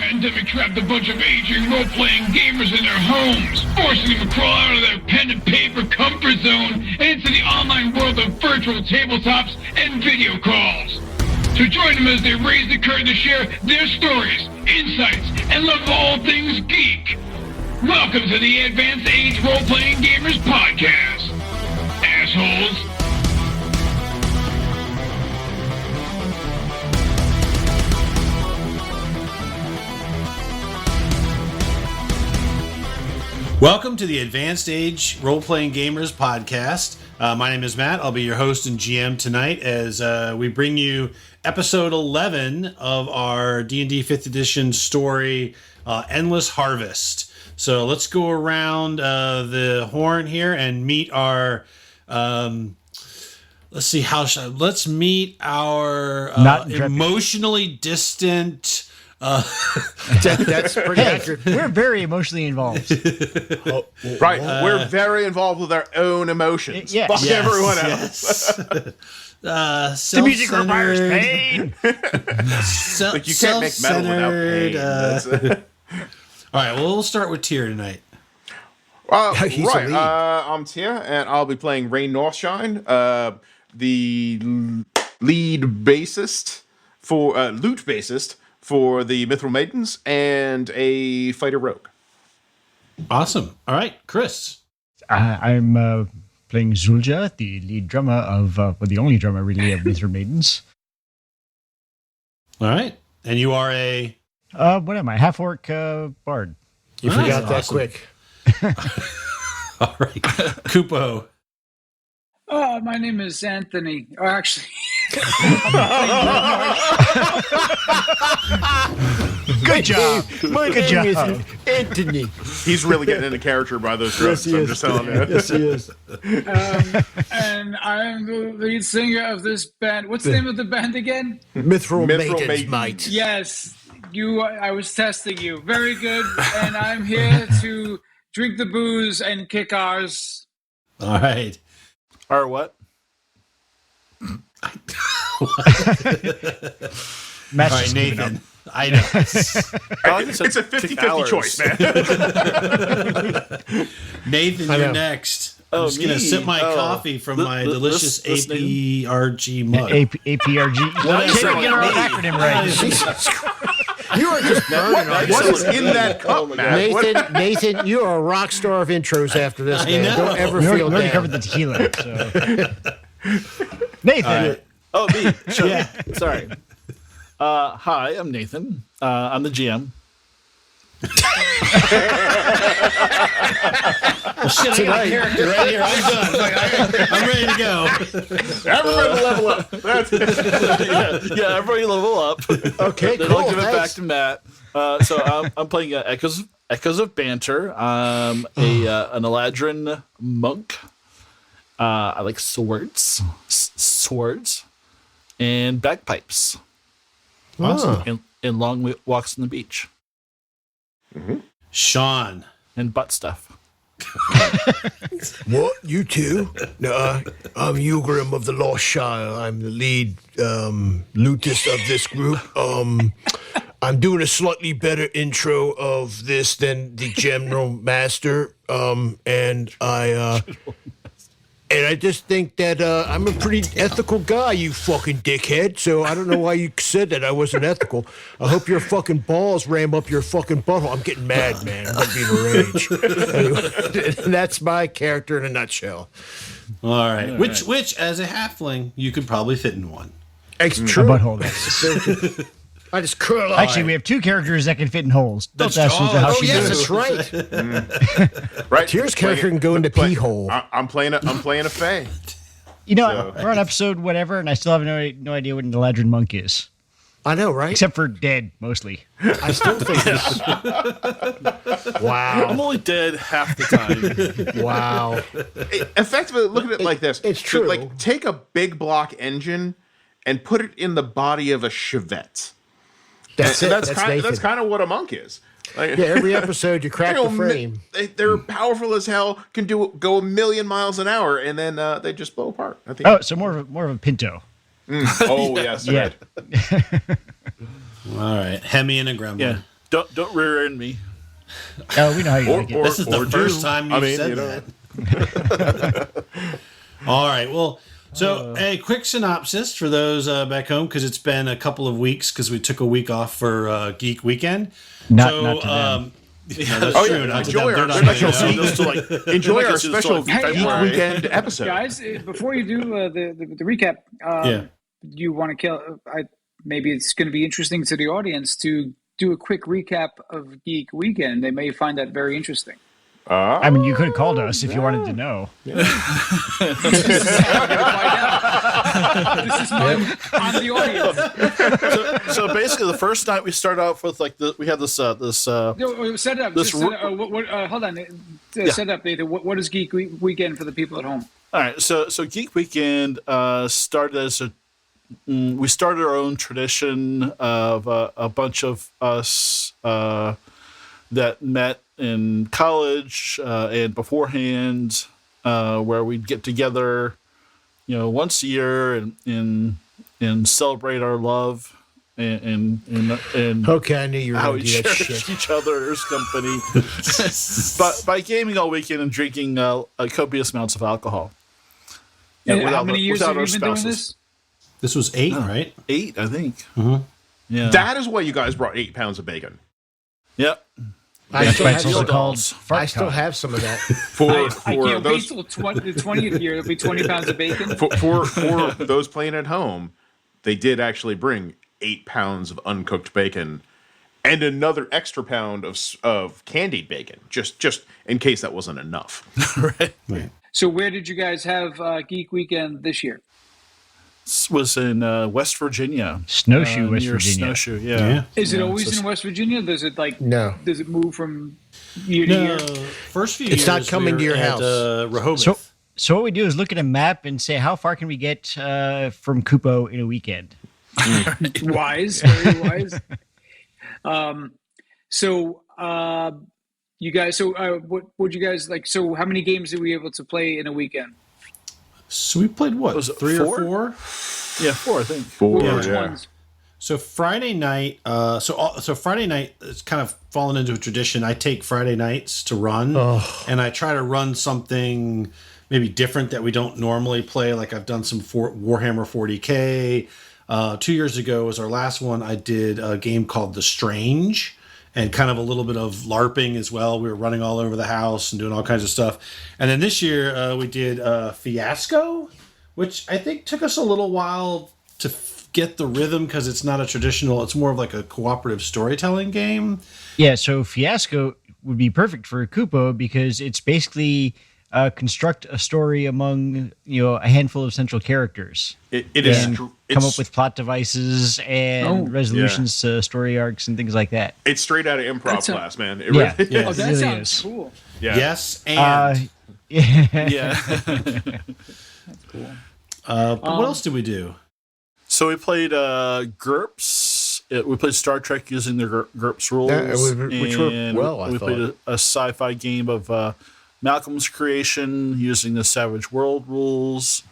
pandemic trapped a bunch of aging role-playing gamers in their homes, forcing them to crawl out of their pen and paper comfort zone and into the online world of virtual tabletops and video calls. So join them as they raise the curtain to share their stories, insights, and love of all things geek. Welcome to the Advanced Age Role-Playing Gamers Podcast, assholes. Welcome to the Advanced Age Role-Playing Gamers Podcast. My name is Matt. I'll be your host and GM tonight as we bring you episode 11 of our D&D 5th edition story, Endless Harvest. So let's go around the horn here and meet our... let's meet our emotionally distant... that's pretty accurate. We're very emotionally involved. Right. We're very involved with our own emotions. Fuck everyone else. The music requires pain. Like you can't make metal without pain. All right, well, we'll start with Tyr tonight. I'm Tyr, and I'll be playing Rain Northshine, the lead bassist for loot bassist for the Mithril Maidens, and a fighter rogue. Awesome. All right, Chris. I'm playing Zulja, the lead drummer of, the only drummer really of Mithril Maidens. All right, and you are a... what am I? Half-orc bard. You forgot that quick. All right, Kupo. My name is Anthony. Or actually... Good job. Good job. Anthony. He's really getting into character by those drugs. Yes, I'm just telling you. Yes, he is. And I'm the lead singer of this band. What's the name of the band again? Mithril Maidens, mate. Yes. I was testing you. Very good. And I'm here to drink the booze and kick ours. All right. Or what? All right, Nathan. I know. It's a 50-50 choice, man. Nathan, you're next. I'm just going to sip my coffee from my delicious APRG mug. APRG. Can't even get our acronym right. You are just burning on What is in that cup, Matt? Nathan, you are a rock star of intros after this, man. Don't ever We feel already down. covered the tequila. So. Nathan. Oh, me. Sure. Yeah. Sorry. Hi, I'm Nathan. I'm the GM. Well, shit, I got a character right here. I'm done. I'm ready to go. Everybody level up. Yeah, everybody level up. Okay, Then cool. I'll give it back Thanks. to Matt. So I'm playing Echoes of Banter. I'm an Eladrin monk. I like swords, and bagpipes. Awesome. And long walks on the beach. Mm-hmm. Sean. And butt stuff. What? You too? No, I'm Ugrim of the Lost Shire. I'm the lead lutist of this group. I'm doing a slightly better intro of this than the General Master. And I just think that I'm a pretty ethical guy, you fucking dickhead. So I don't know why you said that I wasn't ethical. I hope your fucking balls ram up your fucking butthole. I'm getting mad, man. I'm going to be in a rage. Anyway, and that's my character in a nutshell. All right. Which, as a halfling, you could probably fit in one. It's true. Butthole. I just curl up. Actually, we have two characters that can fit in holes. That's how she yes, does that's it. right. Right. Tyr's character can go into pee hole. I'm playing a fae. You know, we're on episode whatever, and I still have no idea what an Eladrin monk is. I know, right? Except for dead, mostly. I still think this. Wow. I'm only dead half the time. Wow. Effectively, look at it like this. It's true. Like, take a big block engine and put it in the body of a Chevette. That's it. That's Nathan. kind of what a monk is. Like, Yeah, every episode you crack the frame. They're powerful as hell, can go a million miles an hour, and then they just blow apart. I think. Oh, so more of a Pinto. Oh, yes. Yeah. Right. All right. Hemi and a gremlin. Yeah. Don't rear end me. Oh, we know how you like it. This is the or first do. time I you've mean, said you know. that. All right. Well, so a quick synopsis for those back home, because it's been a couple of weeks because we took a week off for Geek Weekend. Not so, to them. Yeah, that's Oh true. yeah, Not to enjoy them. our They're not special hanging out. Just to, like, enjoy our just to, special like, Geek February. Weekend episode. Guys, before you do the recap, Yeah. you want to kill? Maybe it's going to be interesting to the audience to do a quick recap of Geek Weekend. They may find that very interesting. I mean, you could have called us if you wanted to know. This is I'm the audience. So basically, the first night we start off with we had this No, set up. This Just set up hold on. Set up. What is Geek Weekend for the people at home? All right, so Geek Weekend started as we started our own tradition of a bunch of us that met in college and beforehand, where we'd get together, once a year and celebrate our love and Okay, I knew you were how going we to do that cherish shit. each other's company, but by gaming all weekend and drinking copious amounts of alcohol. And without how many years without have you our been doing spouses. this? This was 8, right? 8, I think. Mhm. Yeah. That is why you guys brought 8 pounds of bacon. Yep. I That's still, why have it's also some, called fart I still cock. have some of that. For I can't wait those till the 20th year. It'll be 20 pounds of bacon. for those playing at home, they did actually bring 8 pounds of uncooked bacon and another extra pound of candied bacon, just in case that wasn't enough. Right. So where did you guys have Geek Weekend this year? This was in West Virginia. Snowshoe, West near Virginia. Snowshoe, yeah. Is it Yeah, always so- in West Virginia? Does it No. Does it move from year to No, year? first few It's years not coming we to were your at, house. Rehoboth. So what we do is look at a map and say, how far can we get from Kupo in a weekend? Wise, very wise. You guys. So what would you guys like? So how many games are we able to play in a weekend? So we played what? Was it 3 4? or 4? Yeah, 4, I think. Which Yeah. ones? So Friday night, so Friday night it's kind of fallen into a tradition. I take Friday nights to run, and I try to run something maybe different that we don't normally play. Like I've done some Warhammer 40K. 2 years ago was our last one. I did a game called The Strange, and kind of a little bit of LARPing as well. We were running all over the house and doing all kinds of stuff. And then this year we did Fiasco, which I think took us a little while to get the rhythm because it's not a traditional, it's more of like a cooperative storytelling game. Yeah, so Fiasco would be perfect for Kupo because it's basically construct a story among a handful of central characters. It is and come come up with plot devices and resolutions to story arcs and things like that. It's straight out of improv That's a- class, man. It Yeah. really Yeah. Oh, is. that really sounds is. cool. Yeah. Yes, and Yeah. Yeah. but what else did we do? So we played GURPS. We played Star Trek using the GURPS rules. Yeah, which were and well, I we played a sci-fi game of Malcolm's creation using the Savage World rules.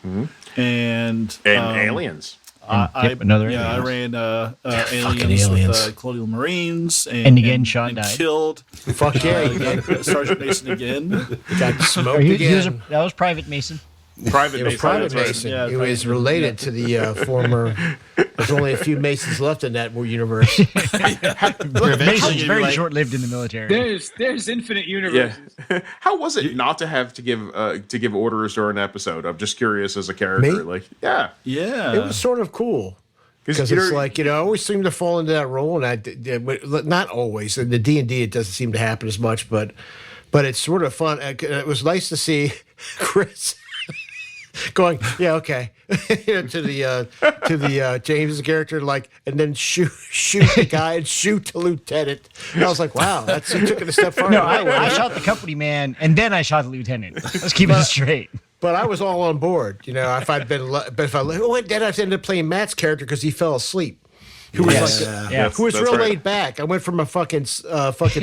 And aliens. Another I alien. ran fucking aliens aliens. with Colonial Marines. And again, Sean died. Killed Fuck yeah, you did. Sergeant Mason again. Got Or smoked he was again. that was Private Mason. Private It was Mason. Private that's right. Mason. Yeah, It Private was Mason, related to the former. There's only a few Masons left in that universe. Mason's you'd very be like- short-lived in the military. There's infinite universes. Yeah. How was it not to have to give orders during an episode? I'm just curious as a character. Me? Like, yeah. Yeah. It was sort of cool. Because it's like, I always seem to fall into that role, and not always. In the D&D, it doesn't seem to happen as much, but it's sort of fun. It was nice to see Chris going, yeah, okay, to the James character, like, and then shoot the guy and shoot the lieutenant. And I was like, wow, he took it a step farther. No, than I I would. shot the company man, and then I shot the lieutenant. Let's keep it straight. But I was all on board, if I'd been, then I ended up playing Matt's character because he fell asleep. Who was Yes. who was That's real right. laid back. I went from a fucking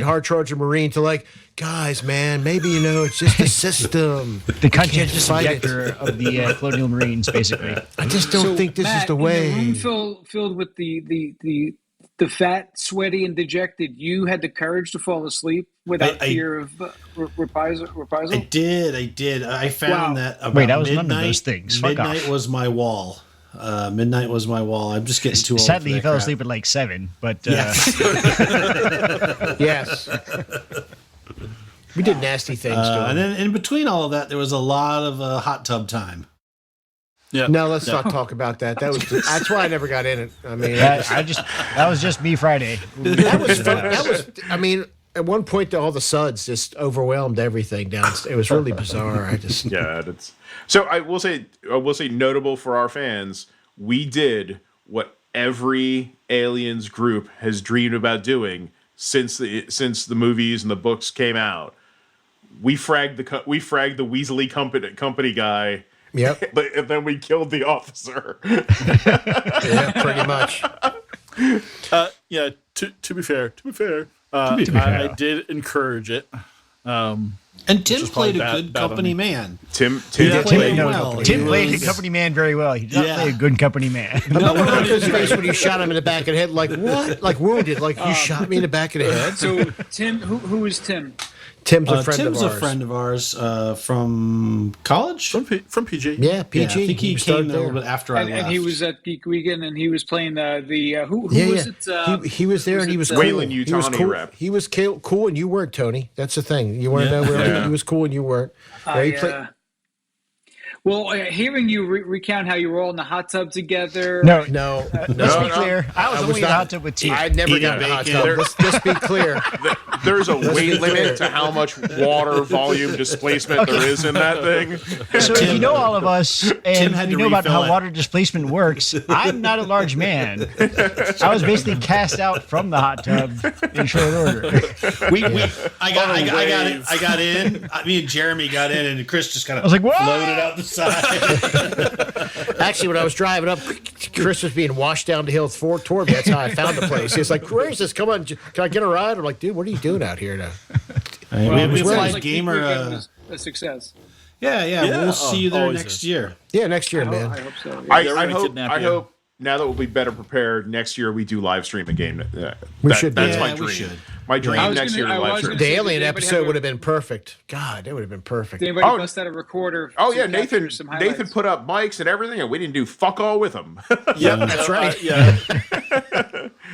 hard charger Marine to like, guys, man, maybe it's just a system. The conscientious fight it. objector of the Colonial Marines, basically. I just don't think this Matt, is the in way. the room filled with the the fat, sweaty, and dejected, you had the courage to fall asleep without fear of reprisal? I did. I found that about Wait, I was midnight. none of those things. Fuck Midnight off. was my wall. Midnight was my wall. I'm just getting too old. Sadly, for he that fell crap. asleep at like 7, but Yes. We did nasty things to him. And then in between all of that, there was a lot of hot tub time. Yeah. No, let's not talk about that. That's why I never got in it. I mean, that was just me Friday. that was fun. I mean, at one point, all the suds just overwhelmed everything downstairs. It was really bizarre. Yeah, that's so. I will say, notable for our fans, we did what every Aliens group has dreamed about doing since the movies and the books came out. We fragged the Weasley company guy. Yep. And then we killed the officer. Yeah, pretty much. Yeah. To be fair, I did encourage it. And Tim is played probably a good bad on company me. man. Tim Tim played played well. well. Tim He played was- the company man very well. He did not Yeah. play a good company man. I remember one of those days when you shot him in the back of the head, like what? Like wounded? Like you shot me in the back of the head? So, Tim, who is Tim? Tim's a friend Tim's of ours. a friend of ours from college. From PG. Yeah, PG. Yeah, I think he started came there a little bit after I left. And he was at Geek Weekend, and he was playing who Yeah, was yeah. it? He was there, and he was cool. Wayland He was Yutani cool. rep. He was cool, and you weren't, Tony. That's the thing. You want to know where Yeah. he was cool and you weren't. Yeah, he played- Well, hearing you recount how you were all in the hot tub together. No, Let's be clear. I was only in the hot tub with T. I never Eating got in the hot bacon. tub. Let's just be clear. There's a weight be clear. limit to how much water volume displacement there is in that thing. So if you know all of us and had you to know about refill how it. water displacement works, I'm not a large man. I was basically cast out from the hot tub in short order. I got in. Me and Jeremy got in, and Chris just kind of was like, "Whoa!" floated out the side. Actually, when I was driving up, Chris was being washed down the hill toward me. That's how I found the place. He's like, "Where is this? Come on, can I get a ride?" I'm like, "Dude, what are you doing out here now?" we Sounds applied like Geek gamer. Weekend was a success. Yeah. We'll see you there always next is. year. Yeah, next year, I man. hope so. I we're gonna hope. kidnap I you. hope. Now that we'll be better prepared next year, we do live stream a game. We should. That's Yeah, my we dream. should. My dream I was next gonna- year I to live was stream. gonna The say, alien did anybody episode have would have been perfect. God, that would have been perfect. Did anybody Oh. bust out a recorder? Oh to yeah, capture some highlights? Nathan put up mics and everything, and we didn't do fuck all with them. Yeah, That's right. Yeah.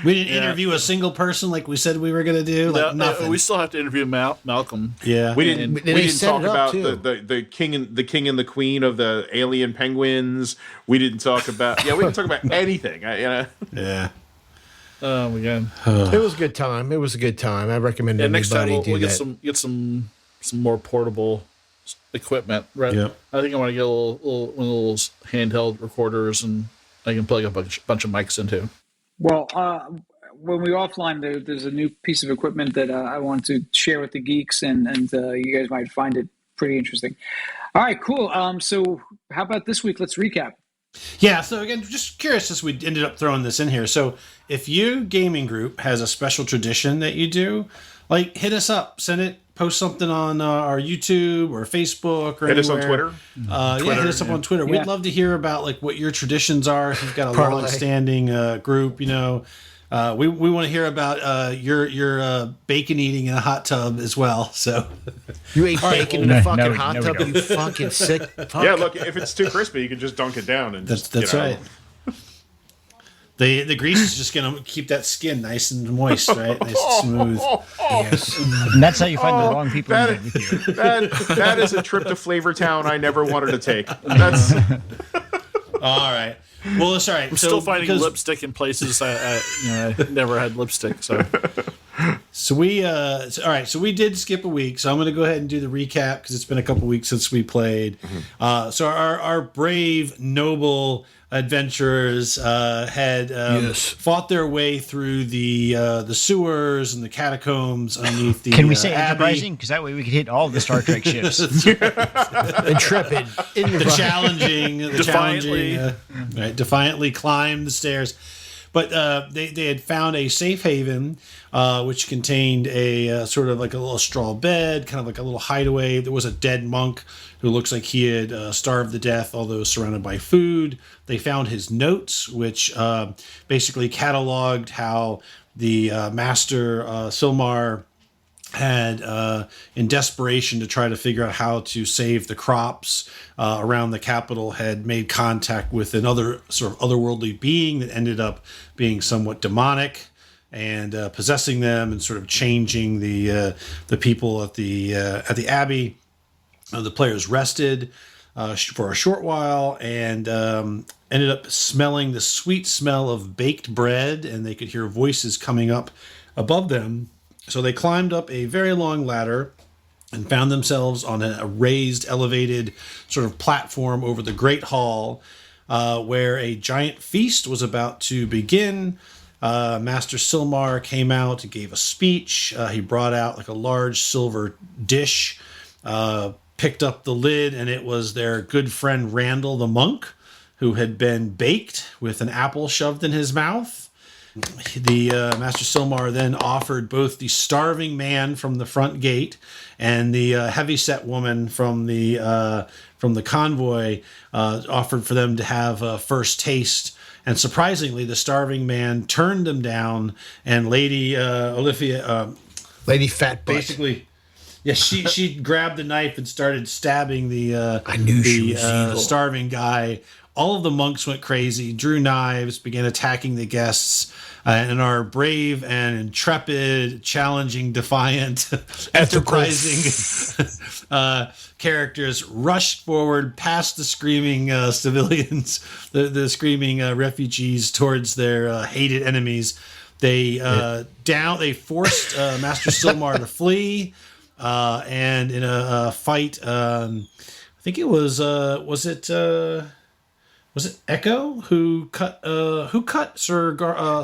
We didn't interview a single person like we said we were going to do. Like nothing. We still have to interview Malcolm. Yeah. We didn't. And We they didn't set talk it up, about too. the king and the queen of the alien penguins. We didn't talk about. Yeah, we didn't talk about anything. Yeah. Oh my god. It was a good time. It was a good time. I recommend And next time anybody we'll do get that. some more portable equipment. Right. Yep. I think I want to get one of those handheld recorders, and I can plug a bunch of mics into. Well, when we offline, there's a new piece of equipment that I want to share with the geeks, and you guys might find it pretty interesting. All right, cool. So how about this week? Let's recap. Yeah, so again, just curious as we ended up throwing this in here. So if your gaming group has a special tradition that you do, like hit us up, send it, post something on our YouTube or Facebook or Hit us on anywhere. Twitter. Yeah, hit us up on Twitter. Yeah. We'd love to hear about like what your traditions are. If you've got a Parlay. long-standing group, we want to hear about your bacon eating in a hot tub as well. So You ate bacon in No, a fucking no, hot no, we tub, don't. you fucking sick fuck. Yeah, look, if it's too crispy, you can just dunk it down and that's just, right. The grease is just gonna keep that skin nice and moist, right? Nice and smooth. Yes. And that's how you find the wrong people in that- bed with you. That is a trip to Flavor Town I never wanted to take. That's All right. Well, it's all right. I'm still finding lipstick in places I never had lipstick. So So we, all right. So we did skip a week. So I'm going to go ahead and do the recap because it's been a couple weeks since we played. So our brave, noble adventurers had fought their way through the sewers and the catacombs underneath the. Can we say abbey. enterprising? Because that way we could hit all the Star Trek ships. Intrepid. The challenging, Defiantly. defiantly climb the stairs. But they had found a safe haven, which contained a sort of like a little straw bed, kind of like a little hideaway. There was a dead monk who looks like he had starved to death, although surrounded by food. They found his notes, which basically cataloged how the master Silmar had, in desperation to try to figure out how to save the crops around the capital, had made contact with another sort of otherworldly being that ended up being somewhat demonic and possessing them and sort of changing the people at the abbey. The players rested for a short while and ended up smelling the sweet smell of baked bread, and they could hear voices coming up above them. So they climbed up a very long ladder and found themselves on a raised, elevated sort of platform over the Great Hall, where a giant feast was about to begin. Master Silmar came out and gave a speech. He brought out like a large silver dish, picked up the lid, and it was their good friend Randall the monk, who had been baked with an apple shoved in his mouth. The Master Silmar then offered both the starving man from the front gate and the heavyset woman from the convoy, offered for them to have a first taste. And surprisingly, the starving man turned them down, and Lady Olivia, Lady Fat Butt. basically, yeah, she grabbed the knife and started stabbing the I knew she was evil. starving guy. All of the monks went crazy, drew knives, began attacking the guests, and our brave and intrepid, challenging, defiant, enterprising characters rushed forward past the screaming civilians, the screaming refugees towards their hated enemies. They forced Master Silmar to flee, and in a fight, I think it was it Echo who cut Sir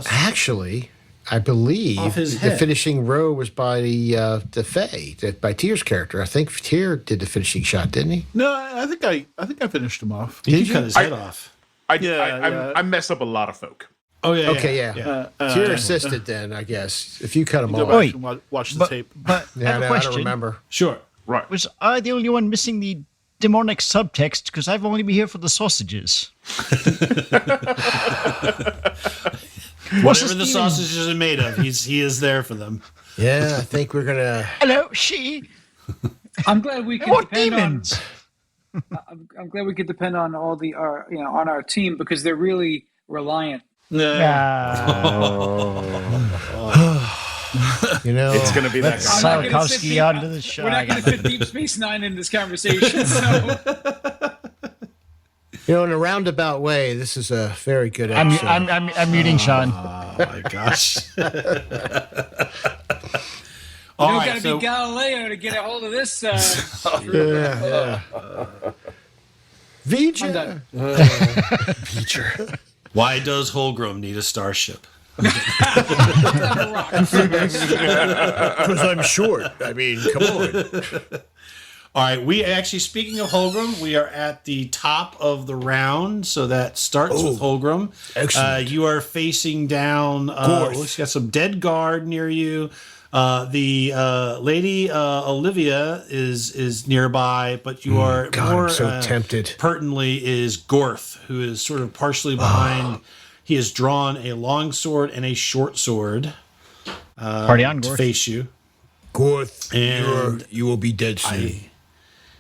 Actually, I believe off his the head. finishing row was by the Fae, by Tyr's character. I think Tyr did the finishing shot, didn't he? No, I think I finished him off. He cut his head off. I mess up a lot of folk. Oh yeah. Okay, yeah. Tyr assisted then, I guess. If you cut him Go off. back Wait, and watch the tape. But I Yeah, have no, a I question. don't remember. Sure. Right. Was I the only one missing the demonic subtext? Because I've only been here for the sausages. Whatever the sausages are made of, he is there for them. Yeah, I think we're going to... Hello, she. I'm glad we can What depend demons? on. I'm glad we could depend on all the on our team because they're really reliant. You know, It's going to be that Let's- guy. I'm not gonna sit Salakowski deep- onto the show. We're not going to fit Deep Space Nine in this conversation. So in a roundabout way, this is a very good I'm episode. muting Sean. Oh my gosh. you All don't right, got to so be Galileo to get a hold of this. Yeah. Vija. why does Holgram need a starship? Because I'm short. I mean, come on. All right, we actually, speaking of Holgram, we are at the top of the round, so that starts with Holgram. Excellent. You are facing down. Gorth. You got some dead guard near you. The Lady Olivia is nearby, but you are God, more I'm so tempted. pertinently is Gorth, who is sort of partially behind. He has drawn a long sword and a short sword Party on, to Gorth. face you. Gorth, And you will be dead soon.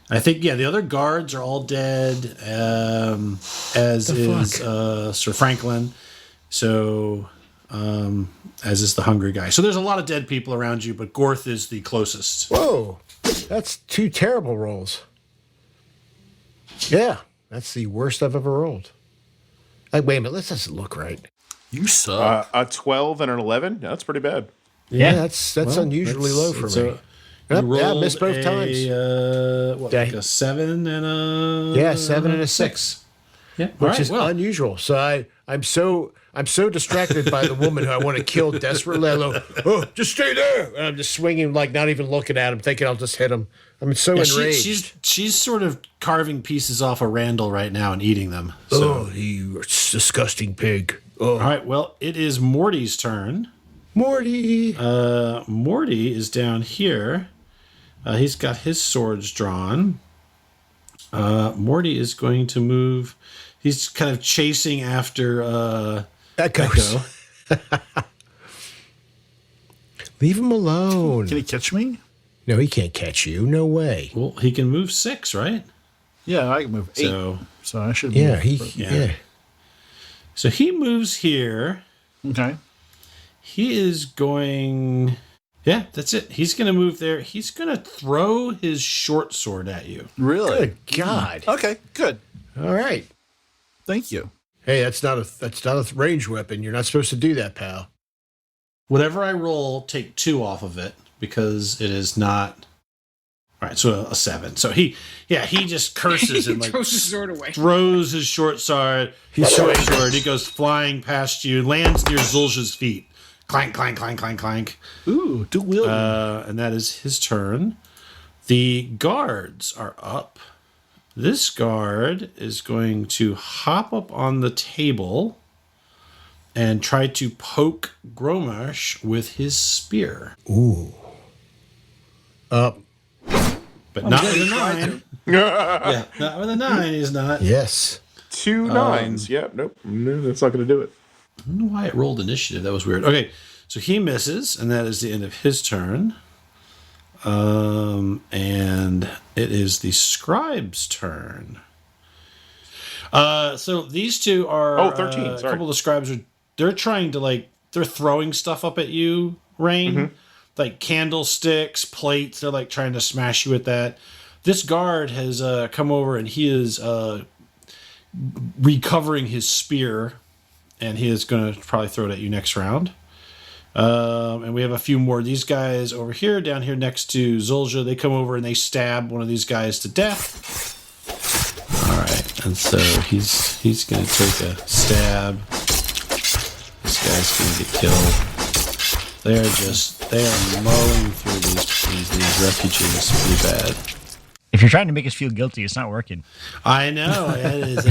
I think, yeah, the other guards are all dead, as is Sir Franklin. So, as is the hungry guy. So there's a lot of dead people around you, but Gorth is the closest. Whoa, that's two terrible rolls. Yeah, that's the worst I've ever rolled. Wait a minute, this doesn't look right. You suck. A 12 and an 11? That's pretty bad. Yeah, that's unusually low for me. You I rolled missed both times. like a 7 and a 7 and a 6. Yeah, Which is unusual. So I'm so distracted by the woman who I want to kill desperately. I go, oh, just stay there. And I'm just swinging, like not even looking at him, thinking I'll just hit him. I'm so enraged. she's sort of carving pieces off of Randall right now and eating them. So. Oh, you disgusting pig. All right. Well, it is Morty's turn. Morty. Morty is down here. He's got his swords drawn. Morty is going to move. He's kind of chasing after Echo. Leave him alone. Can he catch me? No, he can't catch you. No way. Well, he can move 6, right? Yeah, I can move 8. So I should Yeah, move. yeah. So he moves here. Okay. He is going... Yeah, that's it. He's going to move there. He's going to throw his short sword at you. Really? Good God. Okay, good. All right. Thank you. Hey, that's not a range weapon. You're not supposed to do that, pal. Whatever I roll, take 2 off of it because it is not... All right, so a 7. So he just curses and like throws his sword away. throws his short sword. He goes flying past you, lands near Zulja's feet. Clank, clank, clank, clank, clank. Ooh, dual wielding. And that is his turn. The guards are up. This guard is going to hop up on the table and try to poke Gromarsh with his spear. Ooh. But not with a 9. Yeah, not with a 9, he's not. Yes. 2 9s. Yep. Nope. No, that's not going to do it. I don't know why it rolled initiative. That was weird. Okay, so he misses, and that is the end of his turn. And it is the scribe's turn. So these two are... 13, a sorry. couple of the scribes they're trying to they're throwing stuff up at you, Rain. Mm-hmm. Like candlesticks, plates. They're like trying to smash you with that. This guard has come over and he is recovering his spear, and he is going to probably throw it at you next round. And we have a few more. These guys over here, down here next to Zulja, they come over and they stab one of these guys to death. All right, and so he's going to take a stab. This guy's going to get killed. They are mowing through these refugees pretty bad. If you're trying to make us feel guilty, it's not working. I know. It is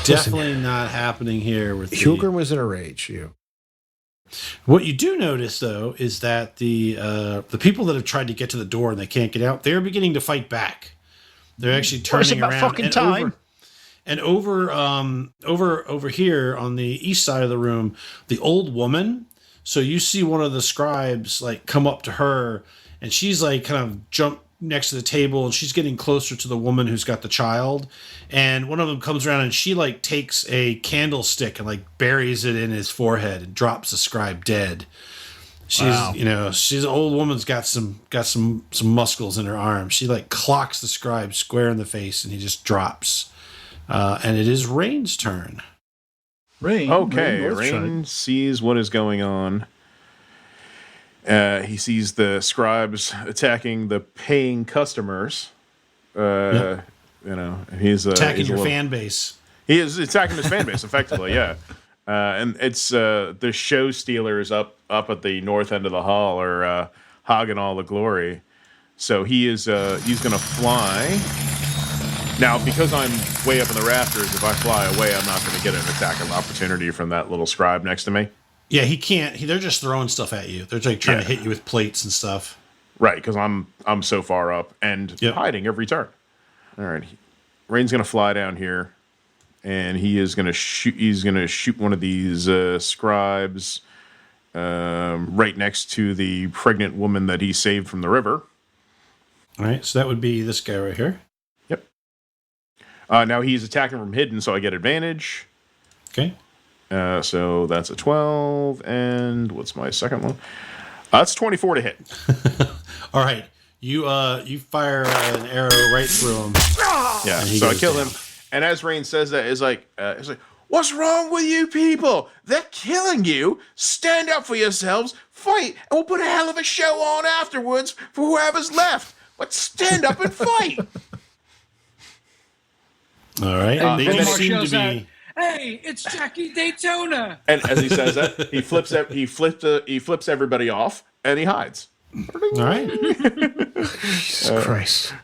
definitely not happening here. With Hulgrim was in a rage. Yeah. What you do notice, though, is that the people that have tried to get to the door and they can't get out, they're beginning to fight back. They're actually turning about around. Fucking time. Over here on the east side of the room, the old woman. So you see one of the scribes like come up to her, and she's like kind of jumped next to the table, and she's getting closer to the woman who's got the child. And one of them comes around and she like takes a candlestick and like buries it in his forehead and drops the scribe dead. She's an old woman's got some muscles in her arm. She like clocks the scribe square in the face, and he just drops. And it is Rain's turn. Rain. Okay, Northside. Rain sees what is going on. He sees the scribes attacking the paying customers. You know, he's Attacking he's your fan base. He is attacking his fan base, effectively, yeah. And it's the show stealers up at the north end of the hall are hogging all the glory. So he's going to fly. Now, because I'm way up in the rafters, if I fly away, I'm not going to get an attack of opportunity from that little scribe next to me. Yeah, he can't. They're just throwing stuff at you. They're like trying to hit you with plates and stuff. Right, because I'm so far up and hiding every turn. All right, Rain's going to fly down here, and he is going to shoot. He's going to shoot one of these scribes right next to the pregnant woman that he saved from the river. All right, so that would be this guy right here. Yep. Now he's attacking from hidden, so I get advantage. Okay. So that's a 12, and what's my second one? That's 24 to hit. All right, you fire an arrow right through him. Yeah, and he so I goes kill down. him. And as Rain says that, it's like, what's wrong with you people? They're killing you. Stand up for yourselves, fight, and we'll put a hell of a show on afterwards for whoever's left. But stand up and fight. All right, And they Omar just seem to shows be. out, hey, it's Jackie Daytona. And as he says that, he flips everybody off, and he hides. All right. Jesus Christ.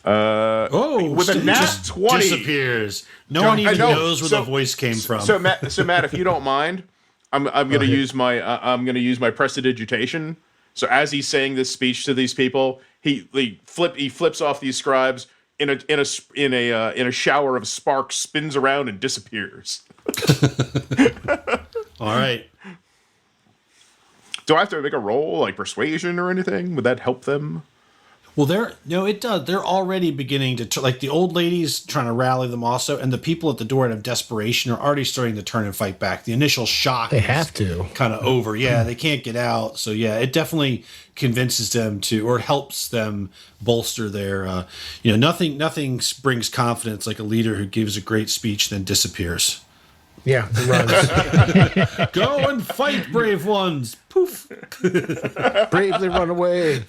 With a Stu nat just 20. disappears. No one even knows where the voice came from. So Matt, if you don't mind, I'm going to use my prestidigitation. So as he's saying this speech to these people, he flips off these scribes in a shower of sparks, spins around and disappears. All right. Do I have to make a roll like persuasion or anything? Would that help them? Well, it does. They're already beginning to like the old lady's trying to rally them also, and the people at the door out of desperation are already starting to turn and fight back. The initial shock They have to. kind of over. Yeah, they can't get out. So yeah, it definitely convinces them to, or helps them bolster their. Nothing brings confidence like a leader who gives a great speech then disappears. Yeah, it runs. Go and fight, brave ones! Poof. Bravely run away.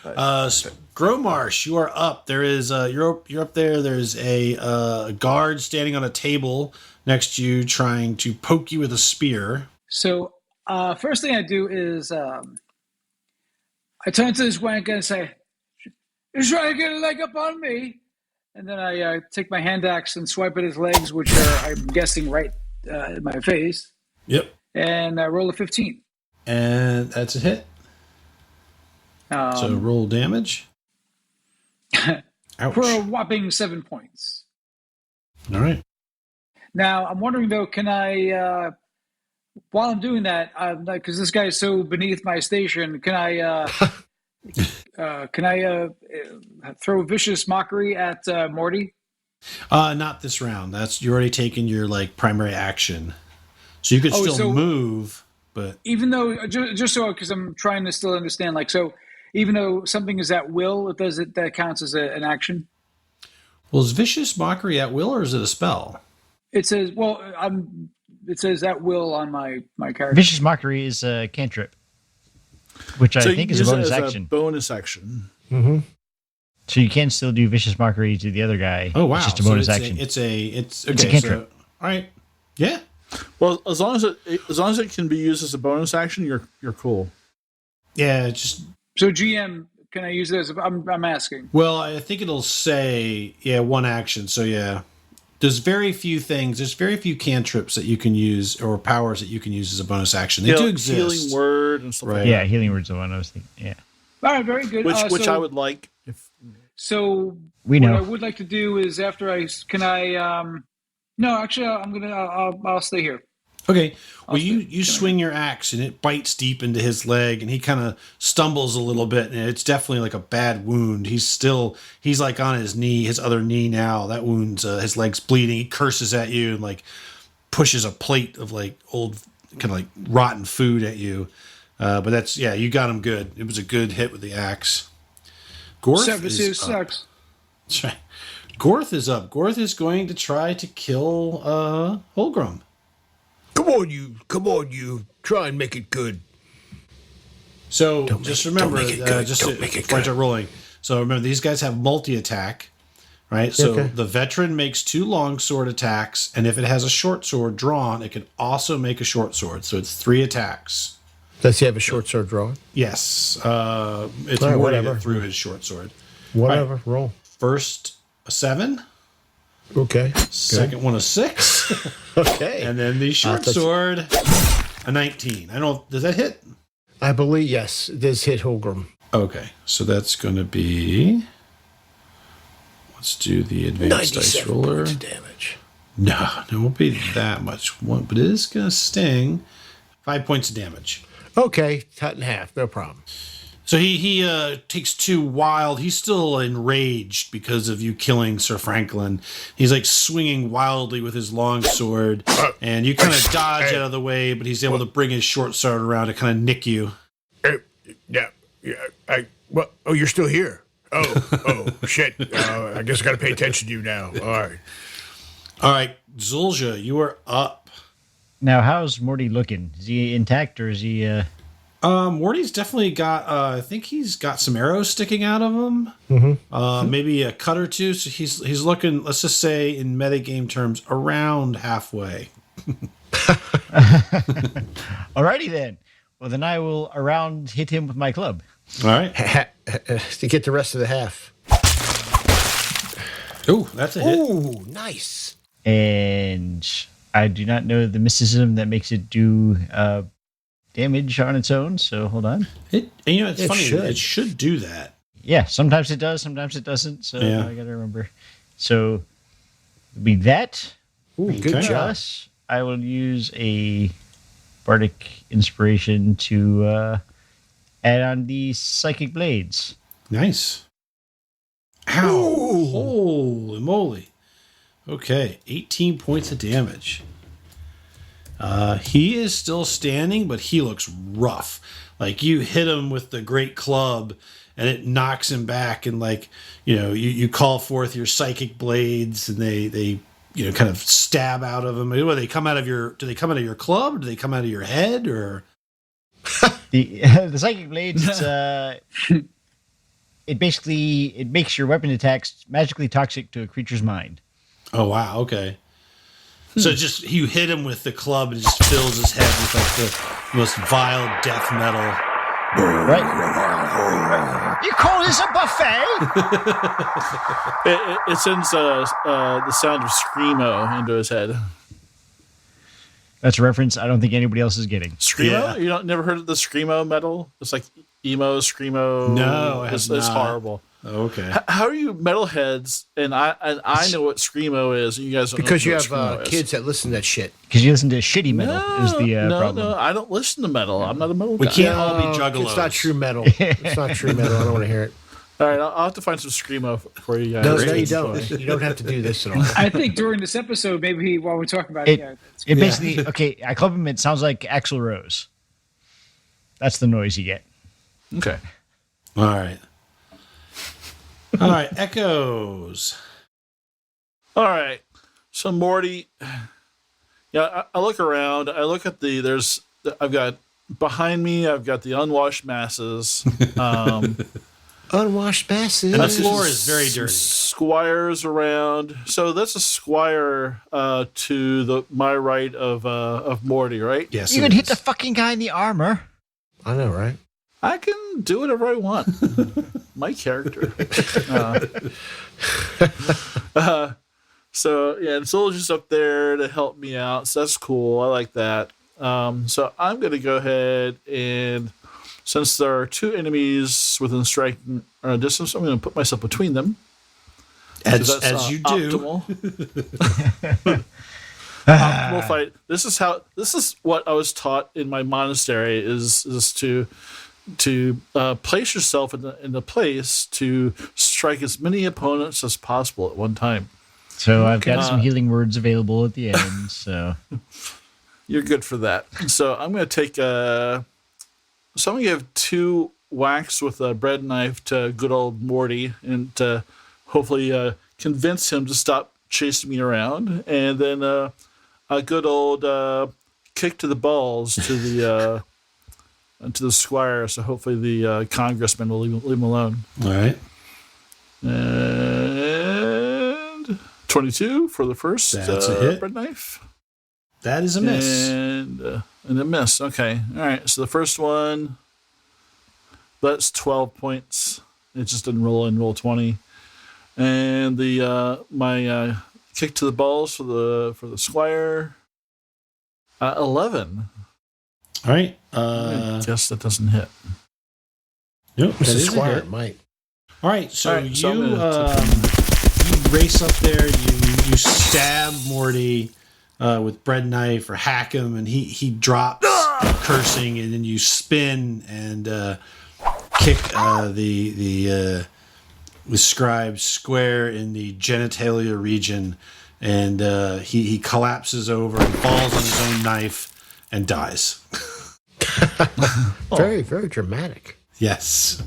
Gromarsh, you are up. There is you're up there. There's a guard standing on a table next to you, trying to poke you with a spear. So first thing I do is I turn to this wanker and say, "You're trying to get a leg up on me." And then I take my hand axe and swipe at his legs, which are, I'm guessing, right in my face. Yep. And I roll a 15. And that's a hit. So roll damage. Ouch. For a whopping 7 points. All right. Now, I'm wondering, though, can I, while I'm doing that, because this guy is so beneath my station, can I throw vicious mockery at Morty? Not this round. You already taken your primary action, so you could still move. But even though, just so because I'm trying to still understand, even though something is at will, that counts as an action. Well, is vicious mockery at will, or is it a spell? It says, it says at will on my character. Vicious mockery is a cantrip, which I think is a bonus action. Bonus action. Mm-hmm. So you can still do vicious mockery to the other guy. Oh wow! It's just a bonus action. It's a cantrip. All right. Yeah. Well, as long as it can be used as a bonus action, you're cool. Yeah. Just so GM, can I use it as? I'm asking. Well, I think it'll say one action. So yeah. There's very few cantrips that you can use or powers that you can use as a bonus action. They do exist. Healing word and stuff like that. Yeah, healing word's the one I was thinking. Yeah. All right, very good. Which I would like. So we know. What I would like to do is after no, actually, I'll stay here. Okay. Well, you swing your axe and it bites deep into his leg, and he kind of stumbles a little bit, and it's definitely like a bad wound. He's like on his knee, his other knee now. That wound's his leg's bleeding. He curses at you and pushes a plate of old kind of rotten food at you. But that's you got him good. It was a good hit with the axe. Gorth is sucks. That's right. Gorth is up. Gorth is going to try to kill Holgrim. Come on, you. Try and make it good. So just remember, rolling. So remember, these guys have multi-attack, right? So the veteran makes 2 longsword attacks, and if it has a short sword drawn, it can also make a short sword. So it's 3 attacks. Does he have a short sword drawn? Yes. It's more that through his short sword. Whatever. Right. Roll. First, a 7. Okay. Second one, a 6. Okay. And then the short sword, a 19. Does that hit? I believe, yes. It does hit Holgrim. Okay. So that's going to be... Let's do the advanced dice roller. Points of damage. No, it won't be that much. But it is going to sting. 5 points of damage. Okay. Cut in half. No problem. So he takes 2 wild. He's still enraged because of you killing Sir Franklin. He's swinging wildly with his long sword, and you kind of dodge out of the way, but he's able to bring his short sword around to kind of nick you. Yeah. Oh, you're still here. Oh, shit. I guess I got to pay attention to you now. All right, Zulja, you are up. Now, how's Morty looking? Is he intact, or is he? Morty's definitely got, I think he's got some arrows sticking out of him. Mm-hmm. Maybe a cut or two. So he's looking, let's just say in metagame terms, around halfway. Alrighty then. Well, then I will hit him with my club. All right. To get the rest of the half. Oh, that's a hit. Ooh, nice. And I do not know the mysticism that makes it do damage on its own. So hold on. And you know, it's It funny. should. It should do that. Yeah, sometimes it does, sometimes it doesn't. So Yeah. I got to remember. So it'll be that. Ooh, good Okay. job. Plus, I will use a bardic inspiration to add on the psychic blades. Nice. Ow. Holy moly. Okay, 18 points of damage. He is still standing, but he looks rough. Like you hit him with the great club and it knocks him back, and like, you know, you call forth your psychic blades and they you know, kind of stab out of him. Do they come out of your club? Do they come out of your head, or The psychic blades, it makes your weapon attacks magically toxic to a creature's mind. oh wow, okay. So just you hit him with the club and it just fills his head with like the most vile death metal. Right? You call this a buffet? It sends the sound of screamo into his head. That's a reference I don't think anybody else is getting. Screamo? Yeah. You never heard of the screamo metal? It's like emo, screamo. No, I have it's not. horrible. Okay. How are you metalheads? And I know what screamo is, and you guys don't Because know you what have screamo is. kids that listen to that shit. Because you listen to shitty metal is the problem. No, I don't listen to metal. I'm not a metal We guy. can't all be juggalos. It's not true metal. It's not true metal. I don't want to hear it. All right, I'll have to find some screamo for you guys. No, you don't. You don't have to do this at all. I think during this episode, maybe while we're talking about it, It basically, okay, I club him, it sounds like Axl Rose. That's the noise you get. Okay. All right. All right. Echoes. All right. So Morty, yeah, I look around. I look at I've got behind me. I've got the unwashed masses. Unwashed masses. And the floor is very dirty. Squires around. So that's a squire to my right of Morty, right? Yes. You it can hit is. the fucking guy in the armor. I know, right? I can do whatever I want. My character. So yeah, the soldier's up there to help me out. So that's cool. I like that. So I'm going to go ahead and, since there are two enemies within striking distance, I'm going to put myself between them. As That's, you do. Optimal. Optimal fight. This is what I was taught in my monastery is to place yourself in the place to strike as many opponents as possible at one time. So I've got some healing words available at the end. So You're good for that. So I'm going to take I'm going to give 2 whacks with a bread knife to good old Morty and to hopefully convince him to stop chasing me around, and then a good old kick to the balls to the squire. So hopefully the congressman will leave him alone. All right. And 22 for the first That's a hit. bread knife. That is a miss. And a miss. Okay. All right. So the first one, that's 12 points. It just didn't roll 20. And the my kick to the balls for the squire, 11. All right. I guess that doesn't hit. Nope. It's that a is a squire. hit. It might. All right. So All right, so I'm you gonna you race up there. You stab Morty with bread knife or hack him, and he drops cursing, and then you spin and kick the scribe square in the genitalia region, and he collapses over and falls on his own knife and dies. Very, very dramatic. Yes.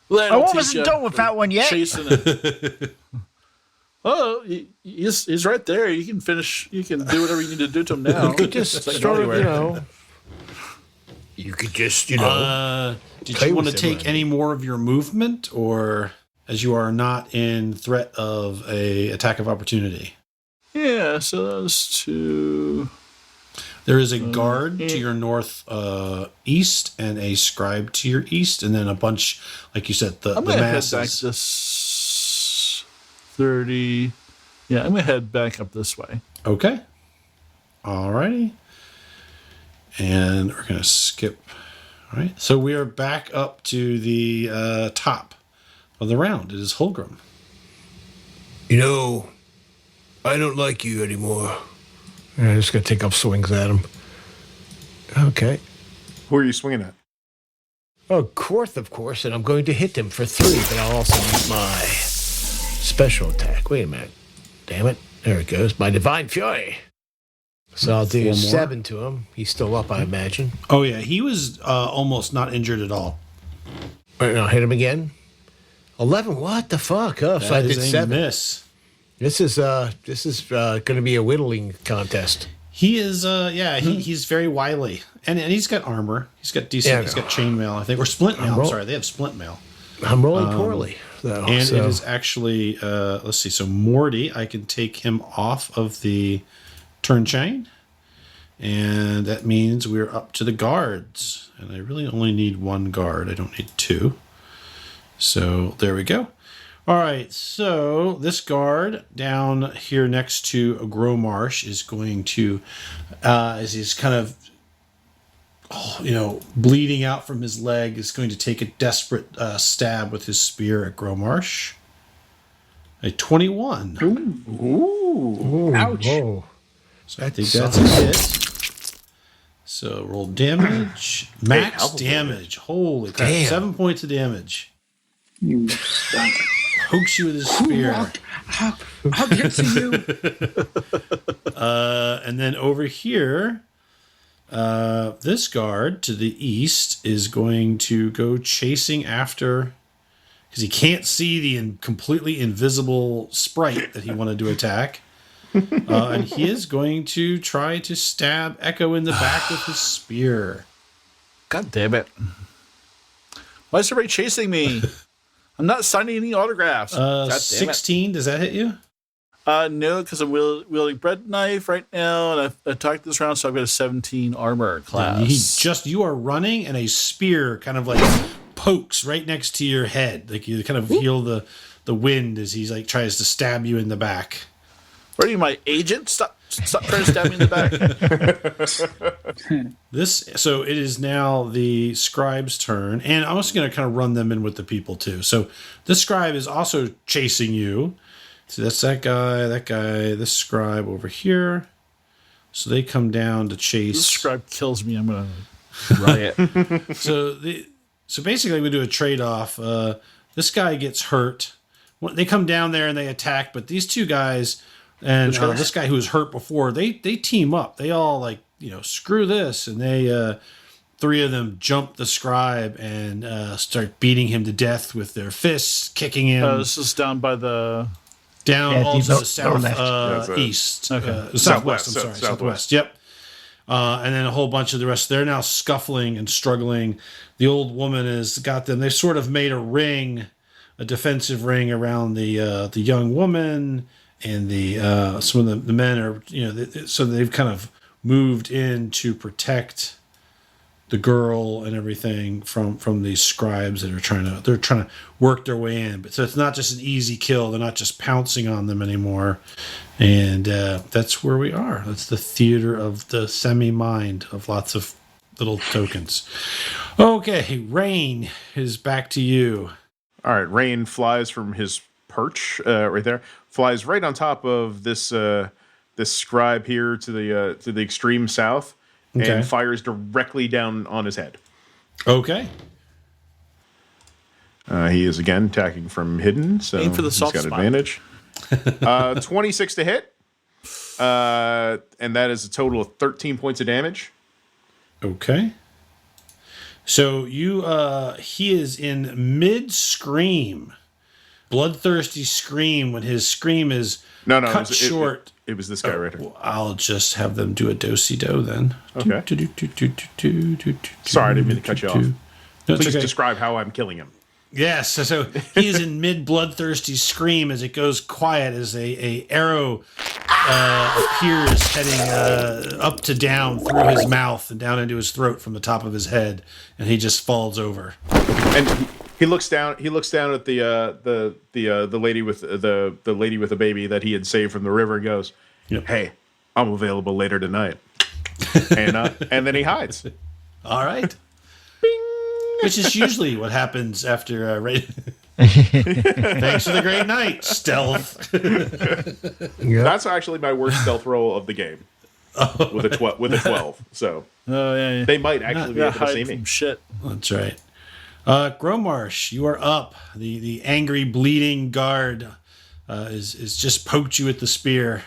Well, I wasn't done with that one yet. Chasing it. Oh, he's right there. You can finish. You can do whatever you need to do to him now. You could just It's like sort of, anywhere. you could just, Did play you want to with him, take right? any more of your movement, or as you are not in threat of a attack of opportunity? Yeah. So those 2. There is a guard to your north east and a scribe to your east, and then a bunch, like you said, the I'm gonna masses. head back this 30. Yeah, I'm going to head back up this way. Okay. Alrighty. And we're going to skip. All right. So we are back up to the top of the round. It is Holgrim. You know, I don't like you anymore. I'm just going to take up swings at him. Okay. Who are you swinging at? Oh, Korth, of course, and I'm going to hit him for 3, but I'll also use my special attack. Wait a minute. Damn it. There it goes. My Divine Fury. So I'll do 7 to him. He's still up, I imagine. Oh, yeah. He was almost not injured at all. All right, I'll hit him again. 11. What the fuck? Oh, so I did 7. Miss. This is going to be a whittling contest. He is, he's very wily. And he's got armor. He's got decent, Yeah, he's got chainmail, I think. Or splint mail. I'm sorry, they have splint mail. I'm rolling poorly, though. And it is actually, let's see, so Morty, I can take him off of the turn chain. And that means we're up to the guards. And I really only need 1 guard. I don't need 2. So there we go. All right, so this guard down here next to Gromarsh is going to, as he's kind of, bleeding out from his leg, is going to take a desperate stab with his spear at Gromarsh. A 21. Ooh. Ouch. Whoa. So I think that's a hit. So roll damage. Max damage. Holy crap. Damn. 7 points of damage. You stunk. Pokes you with his spear. I'll get to you. And then over here, this guard to the east is going to go chasing after, because he can't see the completely invisible sprite that he wanted to attack. And he is going to try to stab Echo in the back with his spear. God damn it. Why is everybody chasing me? I'm not signing any autographs. God damn 16, does that hit you? No, because I'm wielding bread knife right now, and I've attacked this round, so I've got a 17 armor class. You are running, and a spear kind of like pokes right next to your head. Like you kind of feel the wind as he's like tries to stab you in the back. What are you, my agent? Stop trying to stab me in the back. So it is now the scribe's turn, and I'm also going to kind of run them in with the people too. So this scribe is also chasing you. So that's that guy, this scribe over here. So they come down to chase. This scribe kills me. I'm going to riot. So basically we do a trade-off. This guy gets hurt. They come down there and they attack, but these two guys and this guy who was hurt before, they team up. They all screw this, and they 3 of them jump the scribe and start beating him to death with their fists, kicking him. This is down by the all to the south east, southwest. I'm sorry, southwest. Yep. And then a whole bunch of the rest. They're now scuffling and struggling. The old woman has got them. They sort of made a ring, a defensive ring around the young woman, and some of the men are so they've kind of moved in to protect the girl and everything from these scribes that are trying to work their way in. But so it's not just an easy kill. They're not just pouncing on them anymore. And that's where we are. That's the theater of the semi-mind of lots of little tokens. Okay, Rain is back to you. All right, Rain flies from his perch right there, flies right on top of this this scribe here to the extreme south, and fires directly down on his head. Okay. He is again attacking from hidden, so aim for the he's soft got spot. advantage. 26 to hit, and that is a total of 13 points of damage. Okay. So he is in mid scream, bloodthirsty scream. When his scream is cut short. It was this guy right here. Well, I'll just have them do a do-si-do then. Okay. Sorry, I didn't mean to cut you off. No, it's Please okay. describe how I'm killing him. Yes, so he is in mid bloodthirsty scream as it goes quiet as a arrow appears heading up to down through his mouth and down into his throat from the top of his head, and he just falls over. And He looks down at the lady with the lady with the baby that he had saved from the river and goes, Yep. "Hey, I'm available later tonight." And then he hides. All right. Which is usually what happens after thanks for the great night, stealth. That's actually my worst stealth roll of the game. With a 12. So yeah. they might actually be able to see me. Shit. That's right. Gromarsh, you are up. The angry, bleeding guard is just poked you with the spear.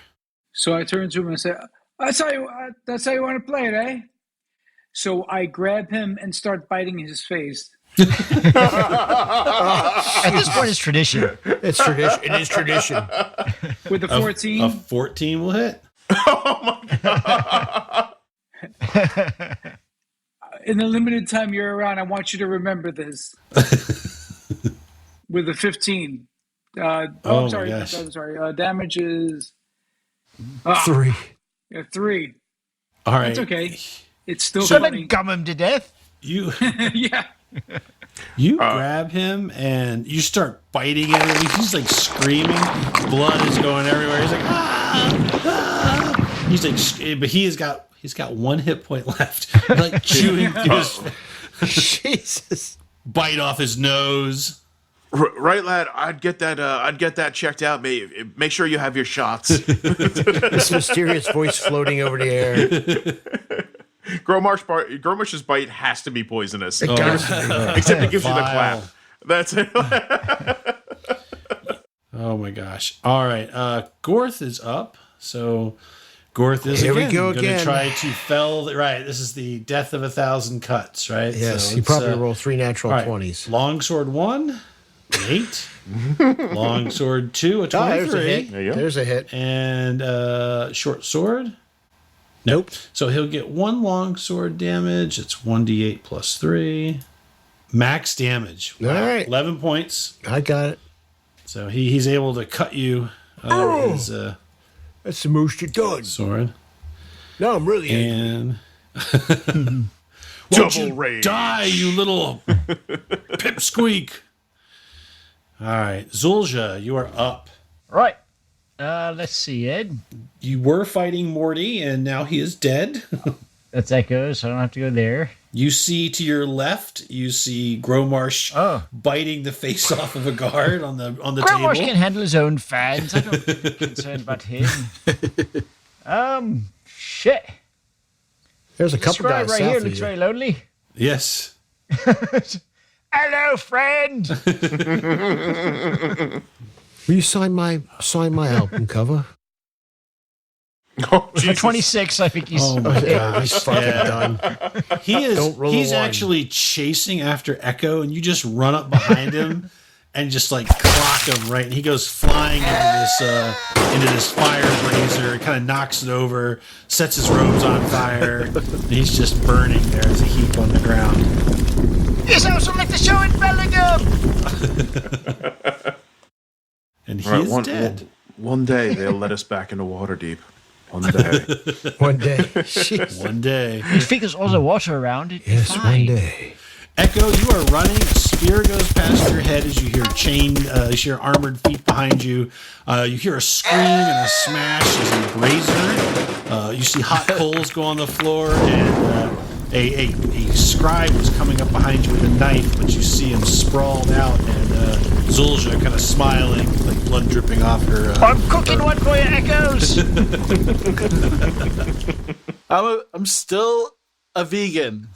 So I turn to him and say, that's how you want to play it, eh? So I grab him and start biting his face. At this point, it's tradition. It's tradition. It is tradition. With the 14. A 14 will hit. In the limited time you're around, I want you to remember this. With the 15. I'm sorry. gosh. I'm sorry. Damage is 3. 3. All right. That's okay. It's still So funny. then gum him to death. You Yeah. grab him and you start biting at him. He's like screaming. Blood is going everywhere. He's like, ah! He's like, but he's got 1 hit point left. Like chewing through his Jesus. bite off his nose. Right, lad. I'd get that checked out. Make sure you have your shots. This mysterious voice floating over the air. Gromarsh's bite has to be poisonous. It gotta be. Except it gives you the Vile. clap. That's it. Oh my gosh. All right. Gorth is up. So Gorth is Here we again go going to again. try to fell. Right. This is the death of 1,000 cuts, right? Yes, So you it's, probably roll 3 natural all right. 20s. Longsword 1, 8. Longsword 2, a 23. There's a hit. There you go. There's a hit. And short sword. Nope. So he'll get 1 longsword damage. It's 1d8 plus 3. Max damage. All right. 11 points. I got it. So he's able to cut you his That's the most you've done. sword. No, I'm really angry. And Double rage. die, you little pipsqueak. All right. Zulja, you are up. Right. Let's see, Ed. You were fighting Morty, and now he is dead. That's Echo, so I don't have to go there. You see to your left, you see Gromarsh biting the face off of a guard on the Gromarsh table. can handle his own fans. I don't be concerned about him. Shit. There's a The couple scribe guys right south here of looks you. very lonely. Yes. Hello, friend. Will you sign my album cover? Oh, For Jesus. 26, I think he's. Oh my gosh. He's fucking Yeah. done. He is. Don't roll a He's one. actually chasing after Echo, and you just run up behind him and just like clock him right, and he goes flying into this fire blazer, kind of knocks it over, sets his robes on fire, and he's just burning there as a heap on the ground. Yes, I also like the show in Bellingham. And he All right, is dead. One day they'll let us back into Waterdeep. One day. One day. Jeez. One day. You think there's all the water around it? Yes, Fine. one day. Echo, you are running. A spear goes past your head as you hear you hear armored feet behind you. You hear a scream and a smash as a brazier. You see hot coals go on the floor, and a scribe is coming up behind you with a knife, but you see him sprawled out, and Zulja kind of smiling, like blood dripping off her. I'm cooking one for you, Echoes. I'm still a vegan.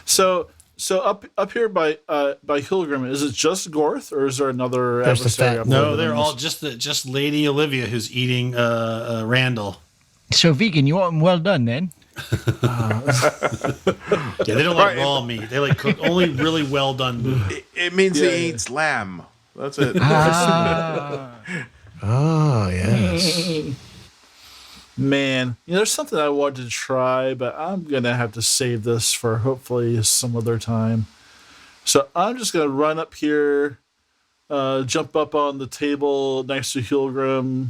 So up here by Hilgrim, is it just Gorth, or is there another There's the adversary? fat- up No, there? they're all just Lady Olivia who's eating Randall. So, vegan, you want them well done then? Yeah, they don't like raw meat. They like cook only really well done meat. It means Yeah, he yeah. eats lamb. That's it. Ah, yes. Man, there's something I wanted to try, but I'm gonna have to save this for hopefully some other time. So I'm just gonna run up here, jump up on the table next to Hilgrim,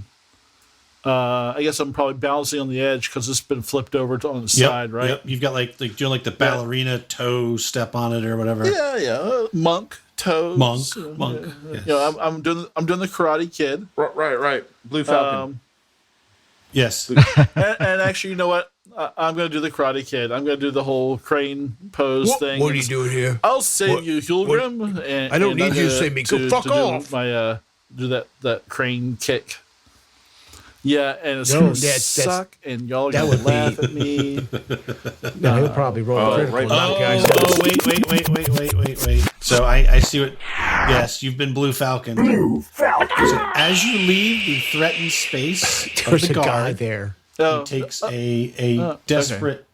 I guess I'm probably balancing on the edge because it's been flipped over on the side, right? Yep. You've got like the ballerina toe step on it or whatever. Yeah. Monk toes. Monk. Yes. You know, I'm doing the Karate Kid. Right. Blue Falcon. Yes. And actually, you know what? I'm going to do the Karate Kid. I'm going to do the whole crane pose thing. What are you doing here? I'll save you, Hulgrim. I don't need you to save me. Go fuck off. Do that crane kick. Yeah, and it's going to suck, and y'all are going to laugh at me. No, he'll probably roll critical. right. Guys. Wait. So I see what. Yes, you've been Blue Falcon. So as you leave the threatened space There's of the a guy guard, there. he takes a desperate,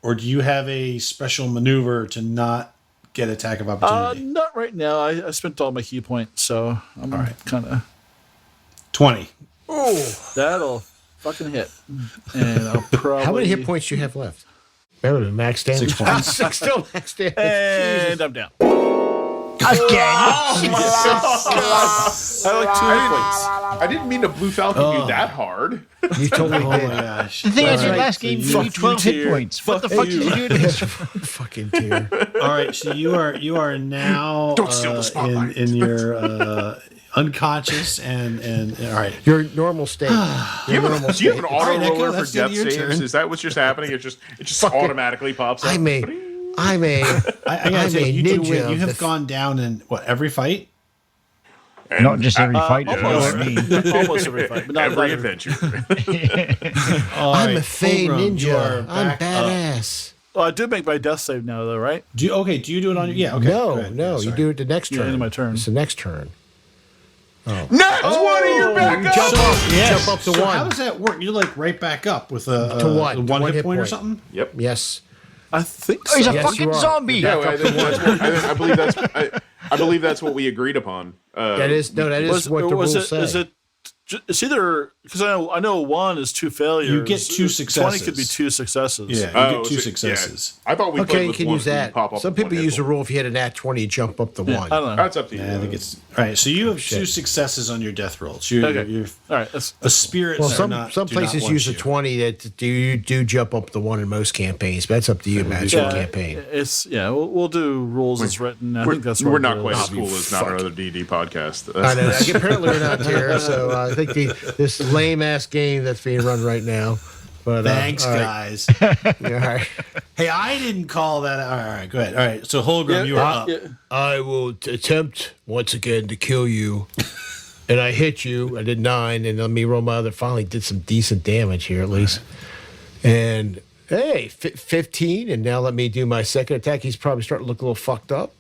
or do you have a special maneuver to not get attack of opportunity? Not right now. I spent all my key points, so I'm kind of 20. Oh, that'll fucking hit. And I'll probably. how many hit points do you have left? Better than max damage. 6 points. Still max damage. And I'm down. Again. I like 2 hit points. I didn't mean to Blue Falcon you that hard. You totally Oh my did. gosh. The thing is, your All right, last so game you- you need 12 hit tier. points. What the Fuck fuck did you do to this? Fucking tear. All right, so you are now Don't steal the spotlight. in your unconscious and all right. Your normal state. Your normal Do you have an state. auto right, Echo, roller for that's the end death of your saves? turn. Is that what's just happening? It just Fuck it. automatically pops up. I'm a I gotta say, you do ninja win. You of have the- gone down in what every fight? And Not just every fight. Almost, You know what I mean? almost every fight, but not every every. adventure. All I'm right, a Fey Fulgrim, you are ninja. I'm back up. badass. Well, I did make my death save now, though, right? Do you do it on your? Yeah. Okay. go No, ahead. no, Yeah, you sorry. do it the next Yeah, turn. end of my turn. It's the next turn. Next one, you're back up. Jump up. Yes. Jump up to So one. how does that work? You're like right back up with a To what? a To one one hit hit point or point. something. Yep. Yes. I think Oh, he's so. a Yes, fucking you are. zombie. Yeah, I believe that's what we agreed upon. That is what the rules say. Is it? It's either because I know 1 is 2 failures. You get 2 20 could be successes. 2 successes. Yeah, you get 2 so- successes. Yeah. I thought we Okay, played you with can one use where you that. pop up Some with one people hit use the point. rule if you hit an at 20, you jump up to Yeah, one. I don't know. That's up to you. Yeah, I think it's all right. So you have 2 successes on your death rolls. You're, Okay. you're, All right. That's the spirits Well, are some not. some do not places want use a you. 20 that do jump up the one in most campaigns, but that's up to you, man. It's your campaign. We'll do rules as written. I think that's what We're it not is. quite as Oh, you cool as not fuck. another D&D podcast. I know. Apparently, we're not there. So I think this lame ass game that's being run right now. But Thanks, all right. guys. Yeah, all right. Hey, I didn't call that. All right, go ahead. All right, so Holgram, you are up. Yeah. I will attempt once again to kill you. And I hit you. I did 9, and let me roll my other. Finally, did some decent damage here at least. And hey, 15. And now let me do my second attack. He's probably starting to look a little fucked up.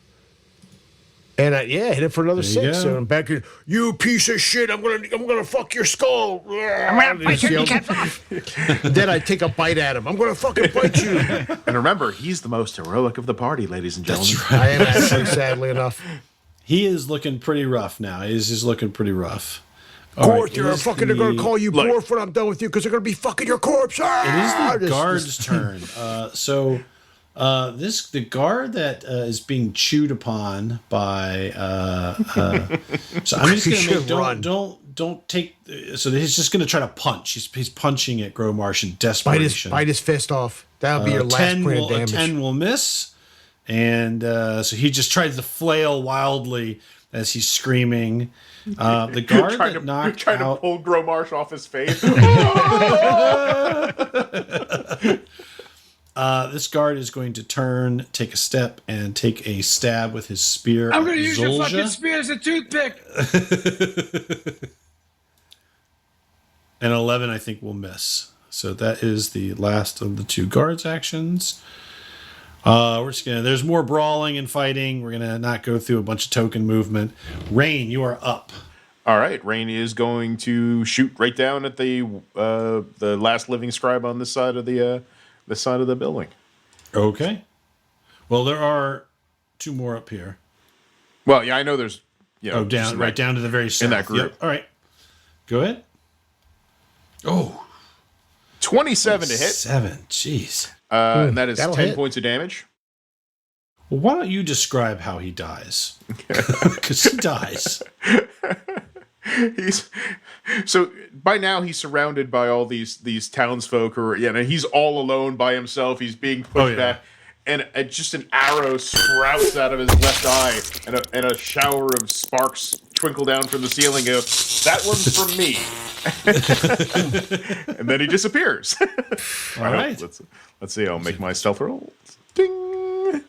And I hit him for another There you 6. go. So I'm back in. You piece of shit! I'm gonna fuck your skull. I'm gonna bite your kneecaps off. Then I take a bite at him. I'm gonna fucking bite you. And remember, he's the most heroic of the party, ladies and gentlemen. That's right. I am actually, sadly enough. He is looking pretty rough now. He's just looking pretty rough. Corpse, All right, they're gonna call you dwarf when I'm done with you because they're gonna be fucking your corpse. It is the This- guard's turn. The guard that is being chewed upon by. So I'm just He gonna should run. don't take. So he's just gonna try to punch. He's punching at Gromarsh in desperation. Bite his fist off. That'll be your last 10 point will, of damage. 10 will miss, and so he just tries to flail wildly as he's screaming. The guard Trying that to, knocked trying to out. pull Gromarsh off his face. This guard is going to turn, take a step, and take a stab with his spear. I'm at going to use your Zolja. fucking spear as a toothpick. And 11, I think, will miss. So that is the last of the 2 guards' actions. We're just gonna. There's more brawling and fighting. We're gonna not go through a bunch of token movement. Rain, you are up. All right, Rain is going to shoot right down at the last living scribe on this side of the side of the building. Okay. Well, there are 2 more up here. Well, yeah, I know there's. Down just right down to the very south. that group. Yep. All right. Go ahead. Oh, 27 to hit, 7. Jeez. and that is That'll 10 hit. points of damage. Well, why don't you describe how he dies? Because he dies. he's so by now he's surrounded by all these townsfolk who are, he's all alone by himself. He's being pushed back, and just an arrow sprouts out of his left eye, and a shower of sparks twinkle down from the ceiling. Go, that one's from me. And then he disappears. All right. Let's see. I'll make my stealth roll. Ding.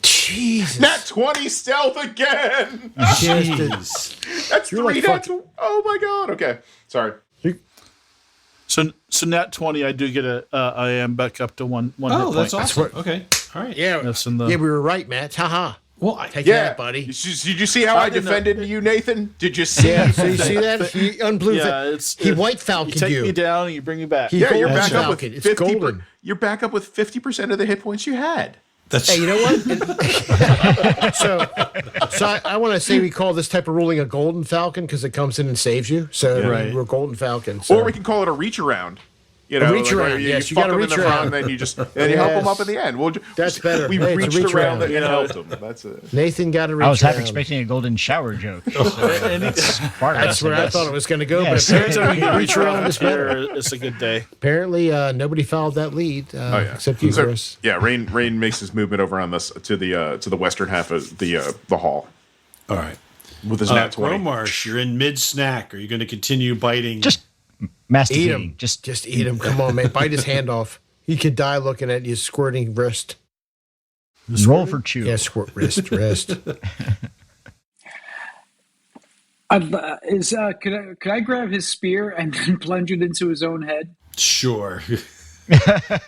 Jesus. Nat 20 stealth again. Jeez. That's You're 3 like nat. Oh my god. Okay. Sorry. So nat 20, I do get I am back up to one. Oh, hit that's point. awesome. Okay. All right. Yeah. That's in the- Yeah, we were right, Matt. Haha. Well, Take Yeah, that, buddy. Did you see how I didn't defended you, Nathan? Did you see? Yeah, so you see that? He unblew Yeah, it. He white You falconed take you. me down and you bring me back. He- Yeah, you're Golden back up with Falcon. It's 50. golden. You're back up with 50% of the hit points you had. that's Hey, you know what? so I want to say we call this type of ruling a golden falcon because it comes in and saves you. So Right. we're golden falcon. So. Or we can call it a reach around. You know, reach around, where yes, you fuck gotta them in reach the front, around. and then you just help them up at the end. That's better. We Hey, it's a reached reach around around. and helped them. That's it. Nathan got to reach I was half around. expecting a golden shower joke. And it's That's where I thought it was going to go, Yes. but every time we apparently reach around this better. It's a good day. apparently nobody followed that lead except you, So, Chris. yeah, Rain makes his movement over on this to the western half of the hall all right. with his nat 20. Gromarsh, you're in mid snack. Are you going to continue biting? Just Eat masticating. him. Just eat him. Come on, man. Bite his hand off. He could die looking at you squirting wrist. roll for chew. Yeah, squirt wrist. Could I grab his spear and then plunge it into his own head? Sure.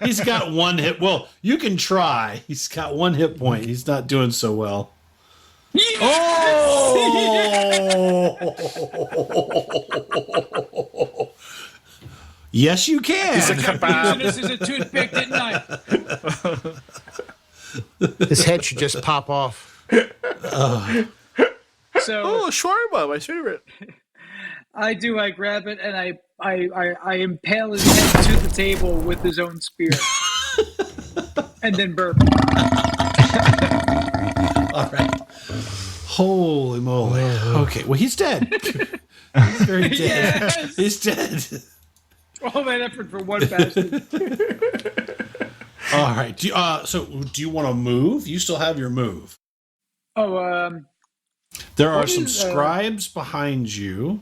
He's got one hit. Well, you can try. He's got one hit point. He's not doing so well. Oh! Yes, you can. This is a toothpick, didn't I? His head should just pop off. So Oh, shawarma, my favorite. I grab it and I impale his head to the table with his own spear, and then burp. All right. Holy moly. Okay. Well, he's dead. He's very dead. Yes! He's dead. All that effort for one bastard. All right. So do you want to move? You still have your move. Oh, There are What some is, scribes behind you.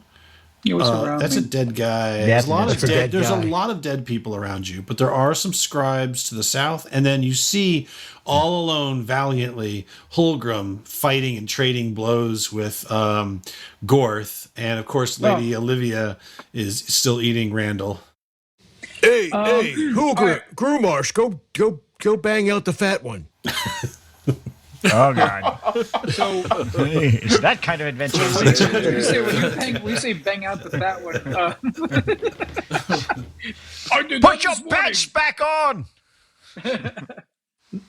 what's around That's me? a dead guy. Yeah, There's a lot that's of a dead. dead There's guy. a lot of dead people around you, but there are some scribes to the south, and then you see all alone, valiantly, Hulgrim fighting and trading blows with Gorth, and of course, Lady Olivia is still eating Randall. Hey, Grumarsh, go bang out the fat one. Oh God! So It's that kind of adventure. when you say bang out the fat one. I did that Put your this morning. pants back on.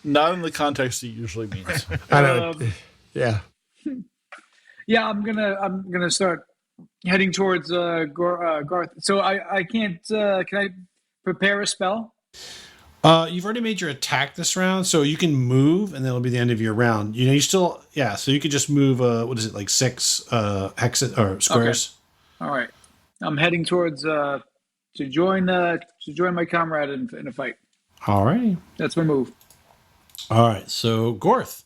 Not in the context it usually means. I know. Yeah. Yeah, I'm gonna start heading towards Garth. So I can't. Can I prepare a spell? You've already made your attack this round, so you can move, and that'll be the end of your round. You still, so you could just move. What is it, like 6 hexes or squares? All right, I'm heading towards to join my comrade in a fight. All right, That's my move. all right. So Gorth,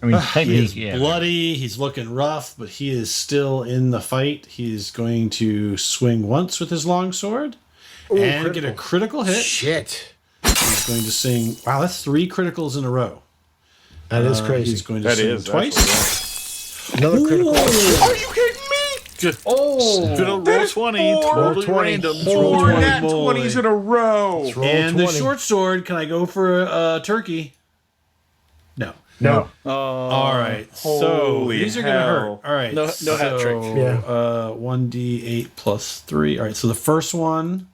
I mean, he technically, is yeah. bloody. He's looking rough, but he is still in the fight. He's going to swing once with his longsword and get a critical hit. Shit. He's going to sing. Wow, that's 3 criticals in a row. That is He's crazy. going to That sing is twice. Another critical. Are you kidding me? Good. Good old roll 20. Totally 20. random. Four Holy nat moly. 20s in a row. Roll And 20. the short sword, can I go for a turkey? No. No. All right. So holy these are going to hurt. hell. All right. No hat trick. Yeah. 1d8 plus 3. All right. So the first one.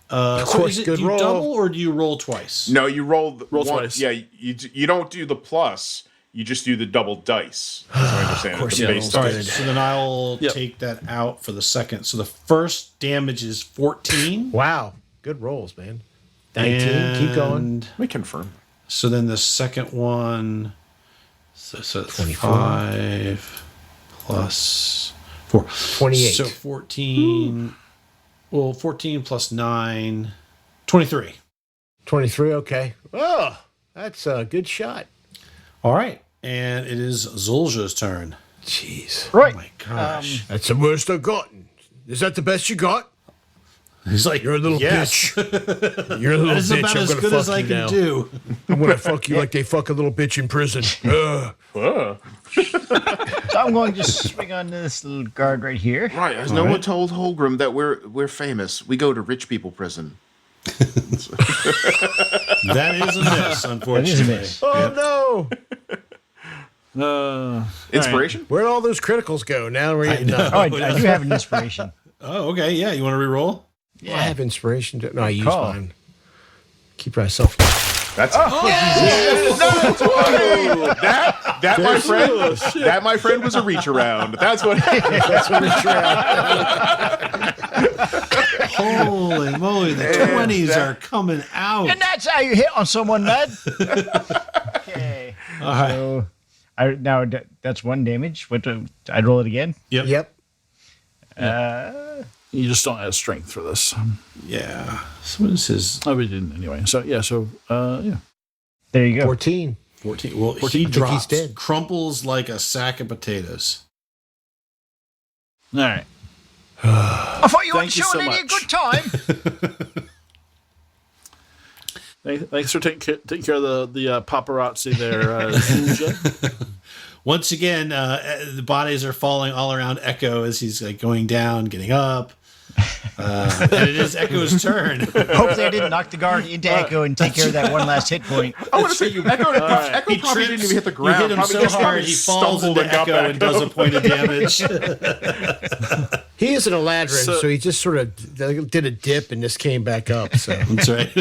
Of course, do good you roll. double or do you roll twice? No, you roll Roll one, twice. Yeah, you don't do the plus. You just do the double dice. As I understand it. course The you base All right. dice. So then I'll Yep. take that out for the second. So the first damage is 14. Wow. Good rolls, man. 19. Keep going. And Let me confirm. so then the second one. So 24. 5. plus 4. 28. So 14. Well, 14 plus 9. 23. 23, okay. Oh, that's a good shot. All right. And it is Zulja's turn. Jeez. Right. Oh my gosh. That's the worst I've gotten. Is that the best you got? He's like, You're a little yes. bitch. You're a little That is bitch. about I'm as gonna good fuck as I you can now. do. I'm gonna fuck you like they fuck a little bitch in prison. Whoa. So I'm going to just swing on this little guard right here. Right, as no one told Holgrim that we're famous. We go to rich people prison. That is a miss, unfortunately. That is a miss. Oh no! Inspiration? Where'd all those criticals go? Now we're getting know. Oh, I do have an inspiration. Oh, okay. Yeah. You want to re-roll? I have inspiration. No, I use call. mine. Keep myself. That's that my friend. That my friend was a reach around. That's what. That's what it's Holy moly. The 20s are coming out. And that's how you hit on someone, man. Okay. All right. So, that's 1 damage. I'd roll it again. Yep. You just don't have strength for this. Yeah. So what is his Oh, we didn't anyway. So yeah. There you go. 14. 14? Well, he think he's drops, dead. crumples like a sack of potatoes. All right. I thought you weren't Thank you so showing any much. good time. Thanks for taking care of the paparazzi there, Zulja. Once again, the bodies are falling all around Echo as he's like going down, getting up. And it is Echo's turn. Hopefully, I didn't knock the guard into Echo and take care of that one last hit point. I want to say Echo He probably didn't even hit the You ground. hit him Probably so just hard, he falls stumbled into and got Echo back and does a up. point of damage. He is an Eladrin, So- so he just sort of did a dip and just came back up. So That's right.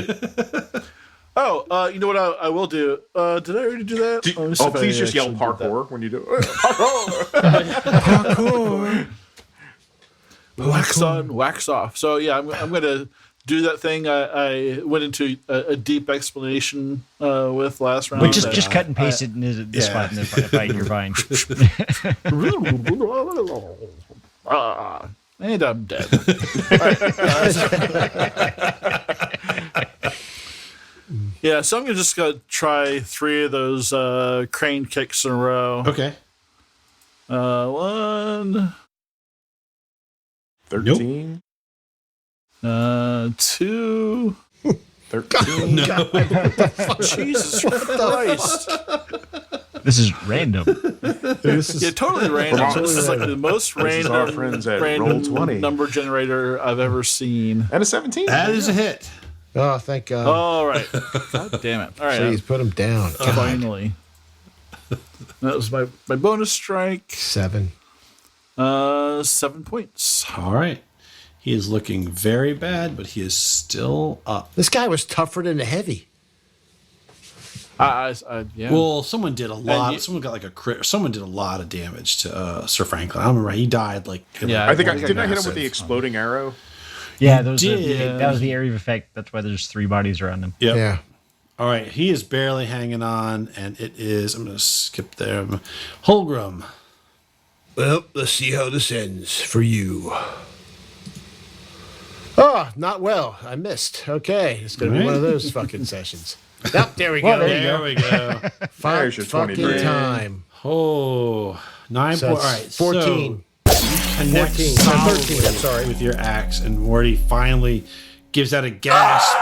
Oh, you know what I will do? Did I already do that? Let me see if I Please just yell actually did that. parkour when you do it. Parkour! Wax on, wax off. So yeah, I'm going to do that thing I went into a deep explanation with last round. But just cut and paste it in this spot in the fight. You're fine. And I'm dead. Yeah, so I'm just gonna try 3 of those crane kicks in a row. Okay. 1, 13. 2. 13. No. Jesus Christ! This is random. Yeah, totally random. Totally This is like the most This is our random, friends at random Roll20. number generator I've ever seen. And a 17. That is a hit. oh, thank God. All right. God damn it. All right. Please put him down. God. Finally. That was my bonus strike. 7. 7 points. All right. He is looking very bad, but he is still up. This guy was tougher than the heavy. Yeah. Well, someone did a lot. you- Someone got like a crit. Someone did a lot of damage to Sir Franklin. I don't remember. He died like. Yeah, I think I didn't I hit him with massive. the exploding arrow? Yeah, did. that was the area of effect. That's why there's 3 bodies around him. Yep. Yeah. All right. He is barely hanging on, and it is. I'm going to skip there. Holgrim. Well, let's see how this ends for you. Oh, not well. I missed. Okay. It's going to be one of those fucking sessions. Yep, there we go. Well, there you There we go. There's your Fucking 23. time. Oh, 9 So points. All it's right. 14. So connect 14. solidly 13, I'm sorry. with your axe, and Morty finally gives out a gasp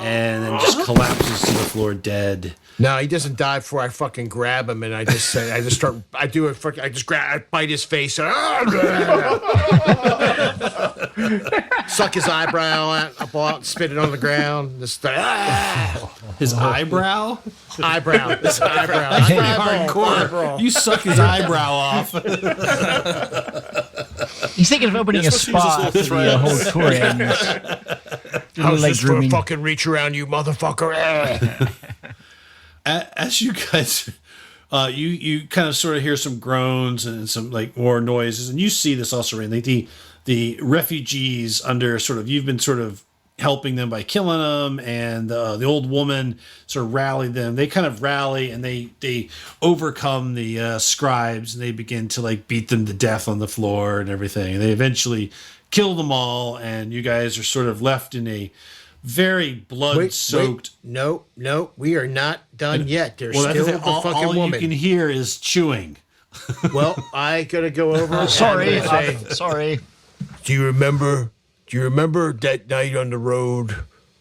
and then just collapses to the floor dead. No, he doesn't die before I fucking grab him, and I just say, I bite his face, suck his eyebrow out, spit it on the ground, just His eyebrow? eyebrow, this eyebrow. That's pretty Eyebrow. hardcore. You suck his eyebrow off. He's thinking of opening You're a supposed to spa use for those the whole tour ends. How's Leg this for a grooming. fucking reach around, you motherfucker? As you guys, you kind of sort of hear some groans and some like more noises, and you see this also, Rain. Like the refugees under sort of, you've been sort of helping them by killing them, and the old woman sort of rallied them. They kind of rally, and they overcome the scribes, and they begin to like beat them to death on the floor and everything. And they eventually kill them all, and you guys are sort of left in a very blood-soaked. No, we are not done yet. There's Well, still that's the all, fucking all woman. you can hear is chewing. Well, I gotta go over. Sorry, and say, sorry. Do you remember that night on the road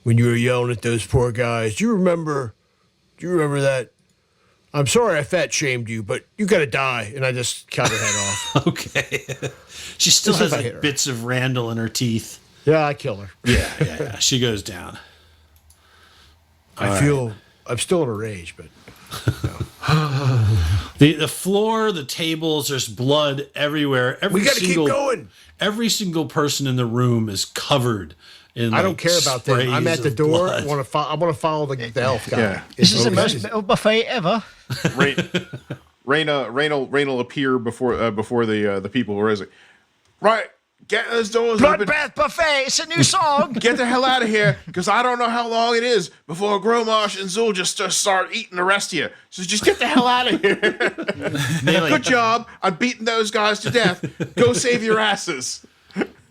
when you were yelling at those poor guys? Do you remember that? I'm sorry I fat shamed you, but you gotta die. And I just cut her head off. Okay. She still Let's see has if I hit like her. bits of Randall in her teeth. Yeah, I kill her. Yeah. She goes down. I'm still in a rage, but The floor, the tables, there's blood everywhere. we gotta keep going. Every single person in the room is covered in. I don't care about them. I'm at the sprays of door. blood. I want to follow the elf guy. Yeah. This is the most metal buffet ever. Rain will appear before the people. Where is it? Right, get those doors open. Bloodbath buffet. It's a new song. Get the hell out of here, because I don't know how long it is before Gromarsh and Zul just start eating the rest of you. So just get the hell out of here. Good job on beating those guys to death. Go save your asses.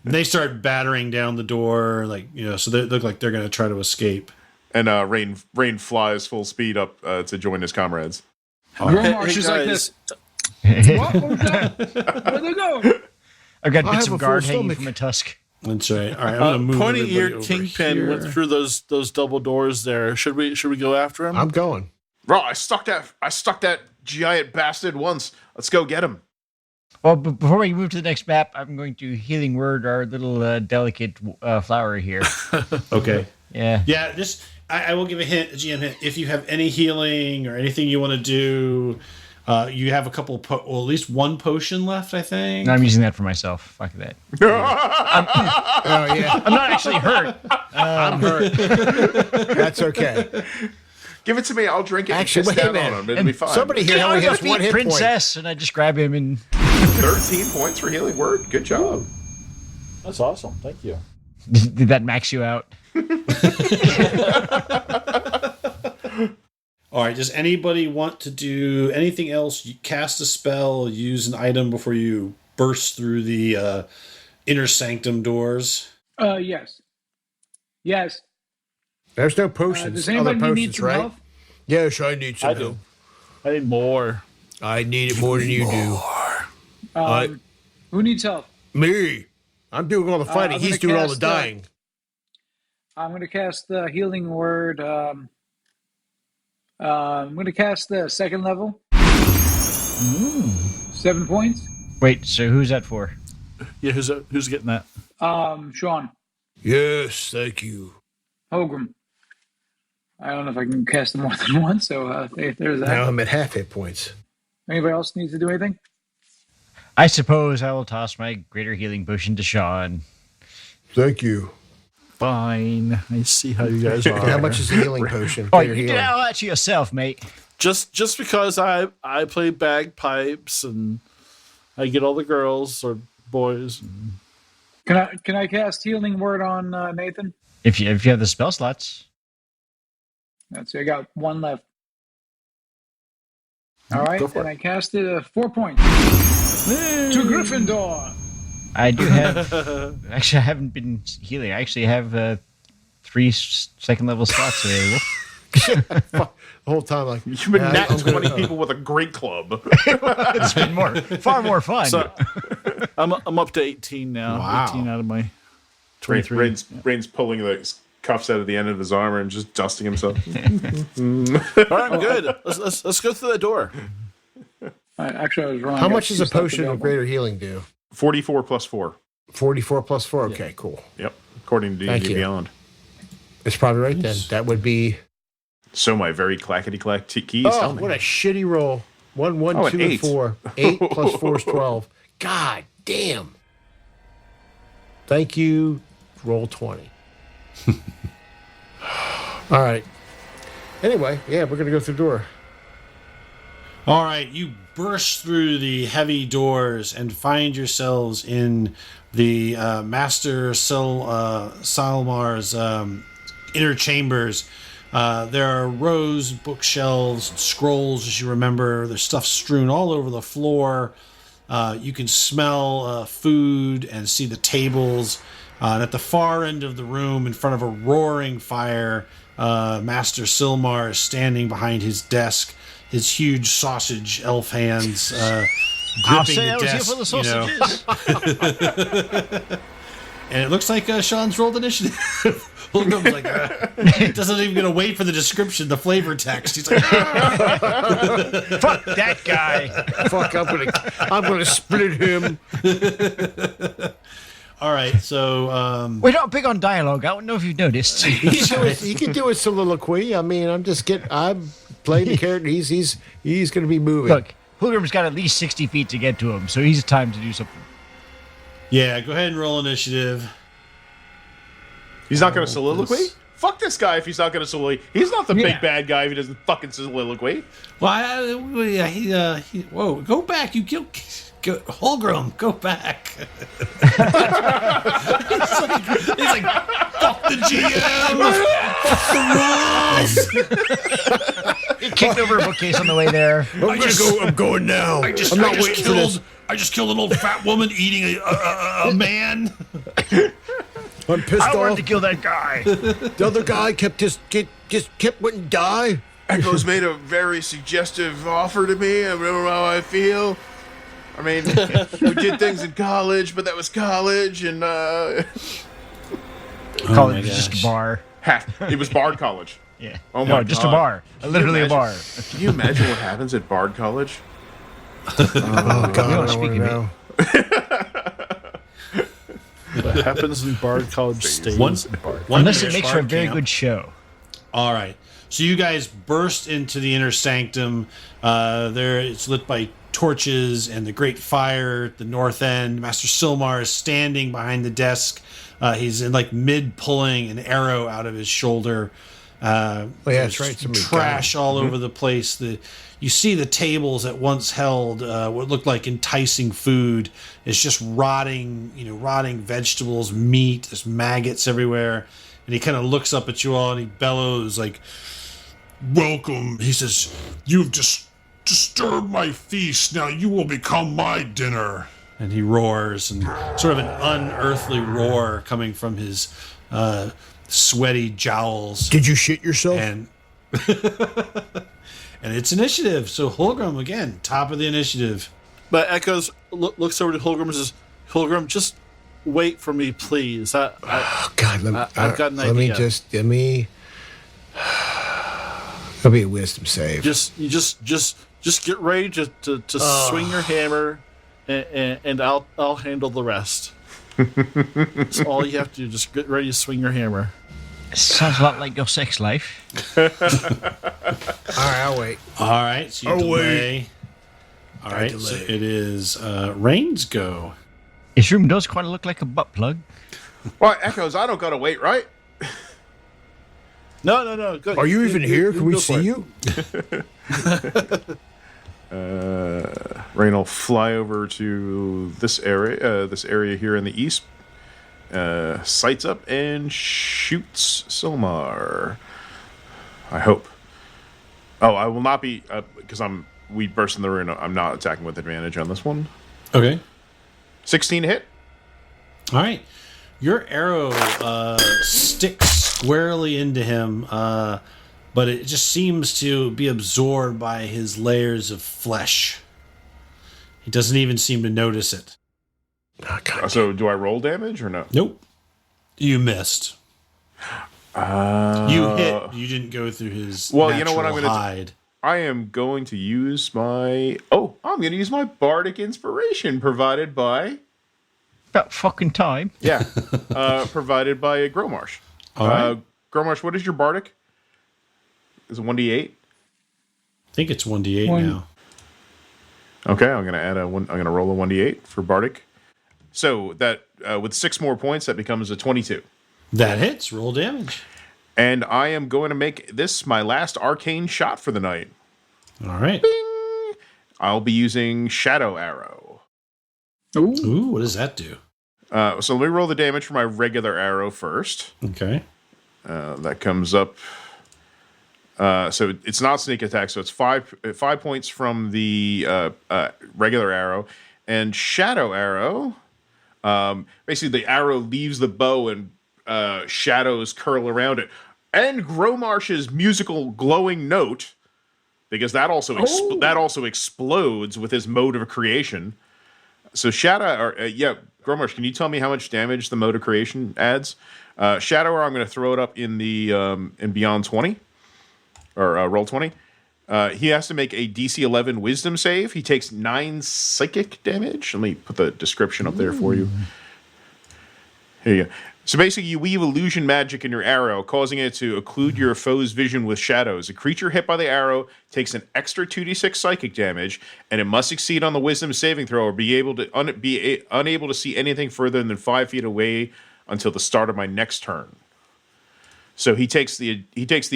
They start battering down the door, so they look like they're going to try to escape. And Rain flies full speed up to join his comrades. Gromarsh is like guys. this. What was that? Where'd they go? I've got I bits have of a full guard hanging stomach. from a tusk. That's right. All right, I'm going to move Pointy everybody eared over Kingpin here. went through those double doors there. Should we go after him? I'm going. Bro, I stuck that giant bastard once. Let's go get him. Well, but before we move to the next map, I'm going to healing word our little delicate flower here. Okay. Yeah. Yeah, I will give a GM hint. If you have any healing or anything you want to do, you have a couple, at least one potion left, I think. No, I'm using that for myself. Fuck that. Oh yeah, I'm not actually hurt. I'm hurt. That's okay. Give it to me. I'll drink it. Actually, and wait piss a down minute. on him. It'll be fine. Somebody here only has one hit point. Princess, and I just grab him and 13 points for healing word. Good job. That's awesome. Thank you. did that max you out? All right, does anybody want to do anything else? You cast a spell, use an item before you burst through the inner sanctum doors. Yes. Yes. There's no potions. Does Other anybody need potions, some right? help? Yes, I need some I do. help. I need more. I need it more than you do. Who needs help? Me. I'm doing all the fighting. I'm He's gonna doing all the cast, dying. I'm going to cast the healing word. I'm going to cast the second level. 7 points. Wait, so who's that for? Yeah, who's getting that? Sean Yes, thank you. Holgram. I don't know if I can cast them more than once, so there's that. Now I'm at half hit points. Anybody else needs to do anything? I suppose I will toss my greater healing potion to Sean. Thank you. Fine. I see how you guys are. How much is the healing potion? Oh, Greater you did healing. all that to yourself, mate. Just because I play bagpipes and I get all the girls or boys. And Can I cast healing word on Nathan? If you have the spell slots. Let's see, I got one left. All right, Go for and it. I cast it 4 points to Gryffindor. I do have. Actually, I haven't been healing. I actually have 3 second level slots available. The whole time, like You've been yeah, nat I'm 20 gonna- people with a great club. It's been far more fun. so I'm up to 18 now. Wow. 18 out of my 23. Rain's pulling the cuffs out of the end of his armor and just dusting himself. All right, I'm good. Let's go through that door. Actually, I was wrong. How I got much does two a stuff potion of available. greater healing do? 44 plus 4. 44 plus 4? Okay, cool. Yep. According to Thank D&D you. Beyond. It's probably right then. That would be... So my very clackety-clack keys Oh, tell me. what a shitty roll. 1, 1, Oh, an 2, and 8. 4. 8 plus 4 is 12. God damn. Thank you. Roll 20. All right. Anyway, yeah, we're going to go through the door. All right, you burst through the heavy doors and find yourselves in the Master Salmar's inner chambers. There are rows, bookshelves, scrolls, as you remember. There's stuff strewn all over the floor. You can smell food and see the tables. And at the far end of the room, in front of a roaring fire, Master Silmar is standing behind his desk, his huge sausage elf hands gripping the desk. Here for the sausages. And it looks like Sean's rolled initiative. Holgrim's like, doesn't even gonna wait for the description, the flavor text. He's like, Fuck that guy. Fuck, I'm gonna split him. all right, so We're not big on dialogue. I don't know if you've noticed. He can do a soliloquy. I mean, I'm playing the character. He's gonna be moving. Look, Pilgrim's got at least 60 feet to get to him, so he's time to do something. yeah, go ahead and roll initiative. He's not going to soliloquy? Fuck this guy if he's not going to soliloquy. He's not the Yeah. big bad guy if he doesn't fucking soliloquy. Well, whoa, go back. You kill Holgrim, go back. he's like, fuck the GM, fuck the rules. He kicked over a bookcase on the way there. I'm going now. I just killed an old fat woman eating a man. I'm pissed I wanted off. to kill that guy. The other guy kept wouldn't die. Echo's made a very suggestive offer to me. I don't know how I feel. I mean, we did things in college, but that was college, and College was just a bar. it was Bard College. Yeah. Oh no, my just God. a bar. Literally a bar. Can you imagine what happens at Bard College? Oh God, I don't speak want to of know. What happens in Bard College stays in Bard. Unless it makes for a very good show. All right. So you guys burst into the inner sanctum. There, it's lit by torches and the great fire at the north end. Master Silmar is standing behind the desk. He's in like mid pulling an arrow out of his shoulder. Yeah, that's right. Some Somebody trash all over the place. You see the tables that once held what looked like enticing food. It's just rotting vegetables, meat. There's maggots everywhere. And he kind of looks up at you all and he bellows like, "Welcome." He says, "You've just disturbed my feast. Now you will become my dinner." And he roars, and sort of an unearthly roar coming from his sweaty jowls. Did you shit yourself? And and it's initiative. So Holgrim again, top of the initiative. But Echoes looks over to Holgrim and says, "Holgrim, just wait for me, please. Oh God, I've got an Let me idea. That'll be a wisdom save. Just get ready to swing your hammer, and I'll handle the rest. That's all you have to do. Just get ready to swing your hammer." Sounds a lot like your sex life. All right, I'll wait. All right, so you Oh, delay. All right, delay. so it is Rain's go. His room does kind of look like a butt plug. Well, Echoes, I don't gotta wait, right? No. Good. Are you even here? Can we go for see it. you? Rain will fly over to this area here in the east, sights up and shoots Silmar. I hope. Oh, I will not be because we burst in the room. I'm not attacking with advantage on this one. Okay. 16 hit. All right. Your arrow sticks squarely into him, but it just seems to be absorbed by his layers of flesh. He doesn't even seem to notice it. Oh, God. So do I roll damage or no? Nope. You missed. You hit. You didn't go through his Well, you know what I'm natural gonna hide. I am going to use my I'm going to use my bardic inspiration provided by About fucking time. provided by Gromarsh. All right. Gromarsh, what is your bardic? Is it 1d8? I think it's 1d8 now. Okay, I'm going to add I'm going to roll a 1d8 for bardic. So that with 6 more points, that becomes a 22. That hits. Roll damage. And I am going to make this my last arcane shot for the night. All right. Bing! I'll be using Shadow Arrow. Ooh, what does that do? So let me roll the damage for my regular arrow first. Okay. That comes up. So it's not sneak attack, so it's 5 points from the regular arrow. And Shadow Arrow, basically the arrow leaves the bow and shadows curl around it. And Gromarsh's musical glowing note, because that also explodes with his mode of creation. So Gromarsh, can you tell me how much damage the mode of creation adds? Shadow Arrow, I'm going to throw it up in the in Beyond 20 or Roll 20. He has to make a DC 11 Wisdom save. He takes 9 psychic damage. Let me put the description up there for you. Here you go. So basically, you weave illusion magic in your arrow, causing it to occlude your foe's vision with shadows. A creature hit by the arrow takes an extra 2d6 psychic damage, and it must succeed on the Wisdom saving throw or be unable to see anything further than 5 feet away until the start of my next turn. So he takes the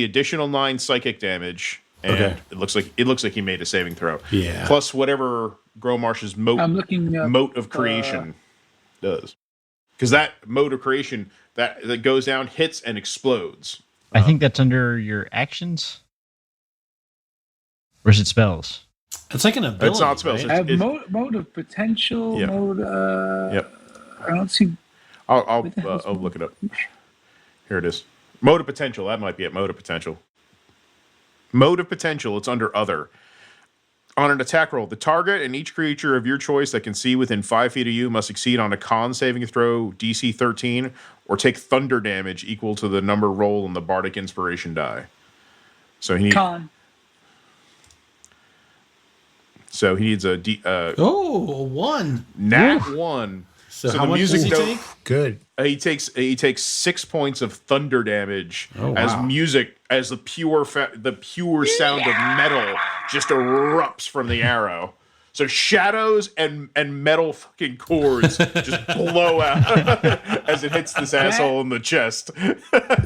additional 9 psychic damage, and it looks like he made a saving throw. Yeah. Plus whatever Gromarsh's mote of creation does. Because that mode of creation that goes down, hits, and explodes. I think that's under your actions. Or is it spells? It's like an ability. It's not spells. Right? I have mode of potential. Yeah. Mode. Yep. I don't see. I'll look it up. Here it is. Mode of potential. That might be it. Mode of potential. Mode of potential. It's under other. On an attack roll, the target and each creature of your choice that can see within 5 feet of you must succeed on a con saving throw DC 13 or take thunder damage equal to the number roll on the Bardic Inspiration die. So he Con. So he needs a a 1. nat 1. So So how the much music does he don't- take? Good. He takes 6 points of thunder damage Oh, as wow. music, as the pure sound of metal just erupts from the arrow. So shadows and metal fucking cords just blow out as it hits this asshole in the chest.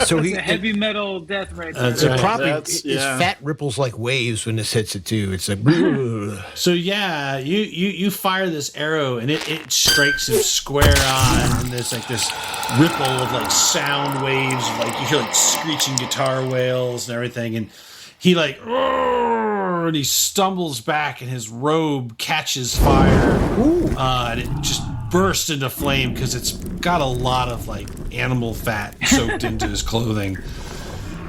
So It's a heavy metal death right there. That's the right. property That's- is yeah. fat ripples like waves when this hits it too. It's like, ugh. So yeah, you fire this arrow and it strikes him square on, and there's like this ripple of like sound waves, like you hear like screeching guitar wails and everything, and he like "Roar," and he stumbles back and his robe catches fire, and it just bursts into flame because it's got a lot of like animal fat soaked into his clothing.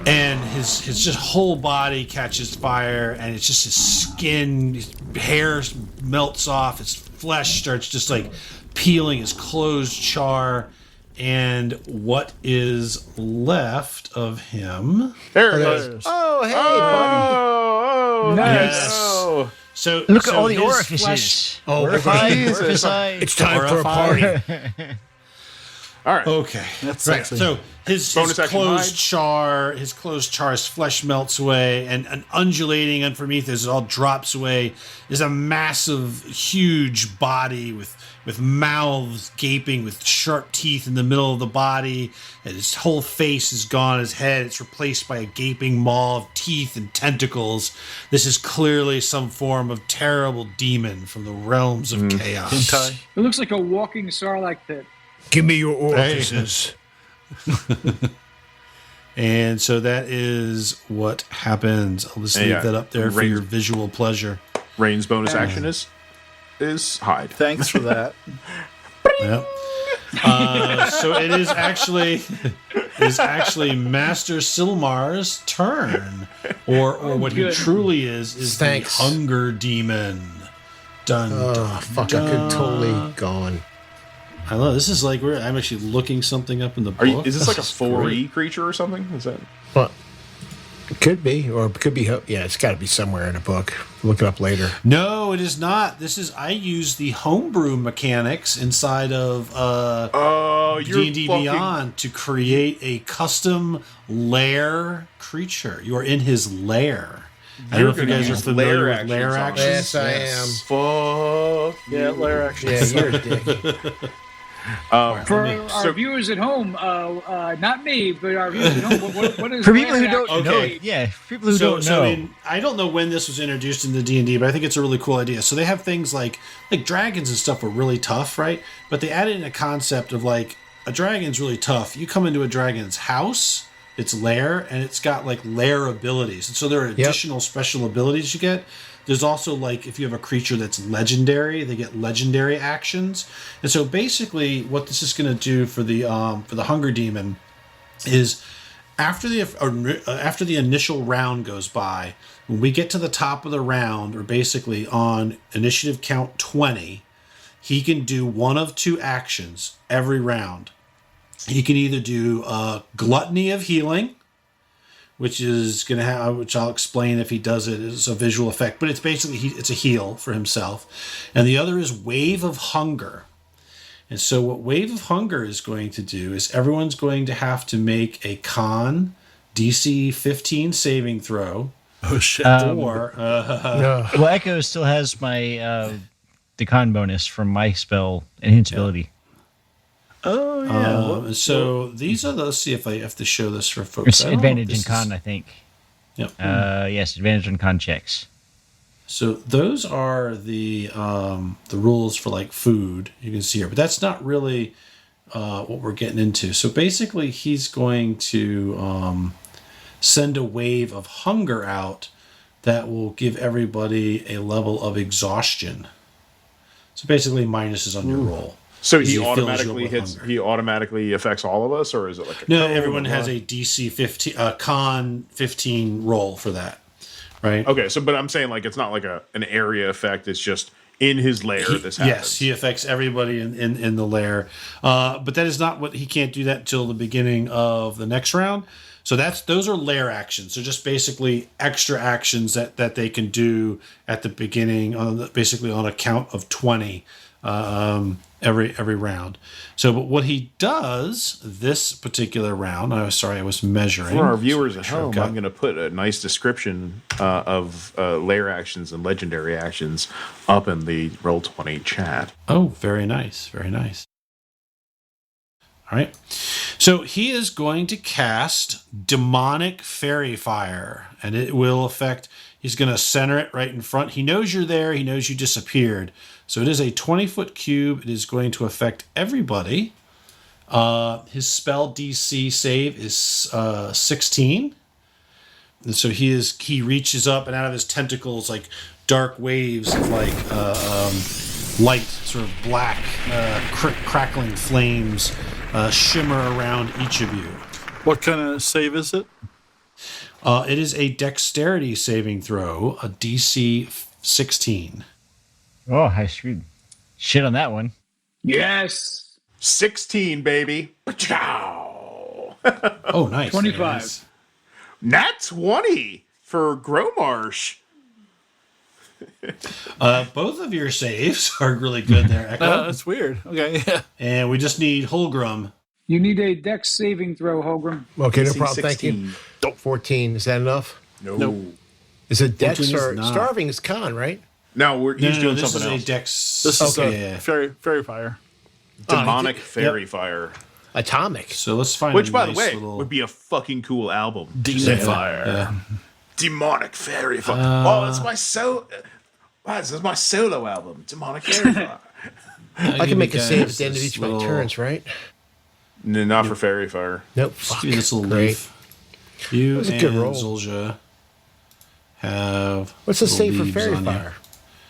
And his just whole body catches fire, and it's just his skin, his hair melts off, his flesh starts just like peeling, his clothes char, and what is left of him? There it is. Oh, hey, buddy. Oh, Nice. oh. So Look so at all the his orifices. flesh- Oh, Jesus. it's time for a party. All right. Okay, That's right. sexy. So his Bonus action clothes hide. char, his flesh melts away, and undulating underneath as it all drops away is a massive, huge body with mouths gaping, with sharp teeth in the middle of the body, and his whole face is gone. His head, it's replaced by a gaping maw of teeth and tentacles. This is clearly some form of terrible demon from the realms of chaos. Hentai. It looks like a walking Sarlacc pit. Give me your orifices. And so that is what happens. I'll just leave Yeah. that up there for Rain- your visual pleasure. Rain's bonus action is hide. Thanks for that. Yep. So it is actually Master Silmar's turn, or what he good. truly is Thanks. the hunger demon. Dun, Oh, dun, fuck, I could totally gone. I love this. Is like I'm actually looking something up in the book. Are you? Is this like a is great. 4E creature or something? Is that? But it could be, or it could be. Yeah, it's got to be somewhere in a book. Look it up later. No, it is not. I use the homebrew mechanics inside of Oh, you're D&D fucking. Beyond to create a custom lair creature. You are in his lair. I don't know if you guys are familiar with lair actions. Yes, I am. Fuck. Yeah, lair action. Yeah, you're a dick. For our viewers at home, not me, but our viewers at home, what is For people who land don't action? know, Okay. yeah, for people who don't know. I mean, I don't know when this was introduced into D&D, but I think it's a really cool idea. So they have things like dragons and stuff are really tough, right? But they added in a concept of like a dragon's really tough. You come into a dragon's house, its lair, and it's got like lair abilities. And so there are additional special abilities you get. There's also like if you have a creature that's legendary, they get legendary actions. And so basically what this is going to do for the Hunger Demon is after the initial round goes by, when we get to the top of the round, or basically on initiative count 20, he can do one of two actions every round. He can either do Gluttony of Healing, which I'll explain if he does it as a visual effect, but it's basically it's a heal for himself. And the other is Wave of Hunger. And so what Wave of Hunger is going to do is everyone's going to have to make a con DC 15 saving throw. Oh shit! Well, Echo still has my the con bonus from my spell Invincibility. Oh yeah. So these are let's see if I have to show this for folks. It's I don't know if advantage this in con, is- I think. Yep. Yes, advantage on con checks. So those are the rules for like food you can see here, but that's not really what we're getting into. So basically, he's going to send a wave of hunger out that will give everybody a level of exhaustion. So basically, minuses on your roll. So Because he fills you up automatically with hits. hunger. He automatically affects all of us, or is it like a No, cone everyone or has what? a DC 15, con 15 roll for that, right? Okay, so but I'm saying like it's not like an area effect. It's just in his lair. This happens. Yes, he affects everybody in the lair. But that is not what he can't do that until the beginning of the next round. So those are lair actions. So just basically extra actions that they can do at the beginning, basically on a count of 20 every round. So but what he does this particular round, I was measuring. For our viewers at Sure, home, okay. I'm going to put a nice description of lair actions and legendary actions up in the Roll20 chat. Oh, very nice. Very nice. All right. So he is going to cast Demonic Fairy Fire, and it will affect, he's going to center it right in front. He knows you're there. He knows you disappeared. So it is a 20-foot cube. It is going to affect everybody. His spell DC save is 16. And so he reaches up, and out of his tentacles, like dark waves of like light, sort of black, crackling flames shimmer around each of you. What kind of save is it? It is a dexterity saving throw, a DC 16. Oh, I screwed shit on that one. Yes. 16, baby. Ciao. Oh, nice. 25. Nice. Nat 20 for Gromarsh. Both of your saves are really good there, Echo. That's weird. Okay, yeah. And we just need Holgrim. You need a dex saving throw, Holgrim. Okay, no DC problem. Thank you. 14. Is that enough? No. Is it Dex 14 is or not. starving is con, right? No, he's doing this something is else. a dex. This is yeah. fairy fire. Demonic Fairy Fire. Atomic. So let's find Which, a by nice the way, little... would be a fucking cool album. Demon fire. Yeah. Demonic Fairy Fire. Oh, it's my this is my solo album, Demonic Fairy Fire. I can make a guys save at the end of this each of my little- turns, right? No, not for Fairy Fire. Nope. Just Fuck. give me this little Great. leaf. You was a and good roll. Zulja have... What's the little save for leaves Fairy on you. Fire?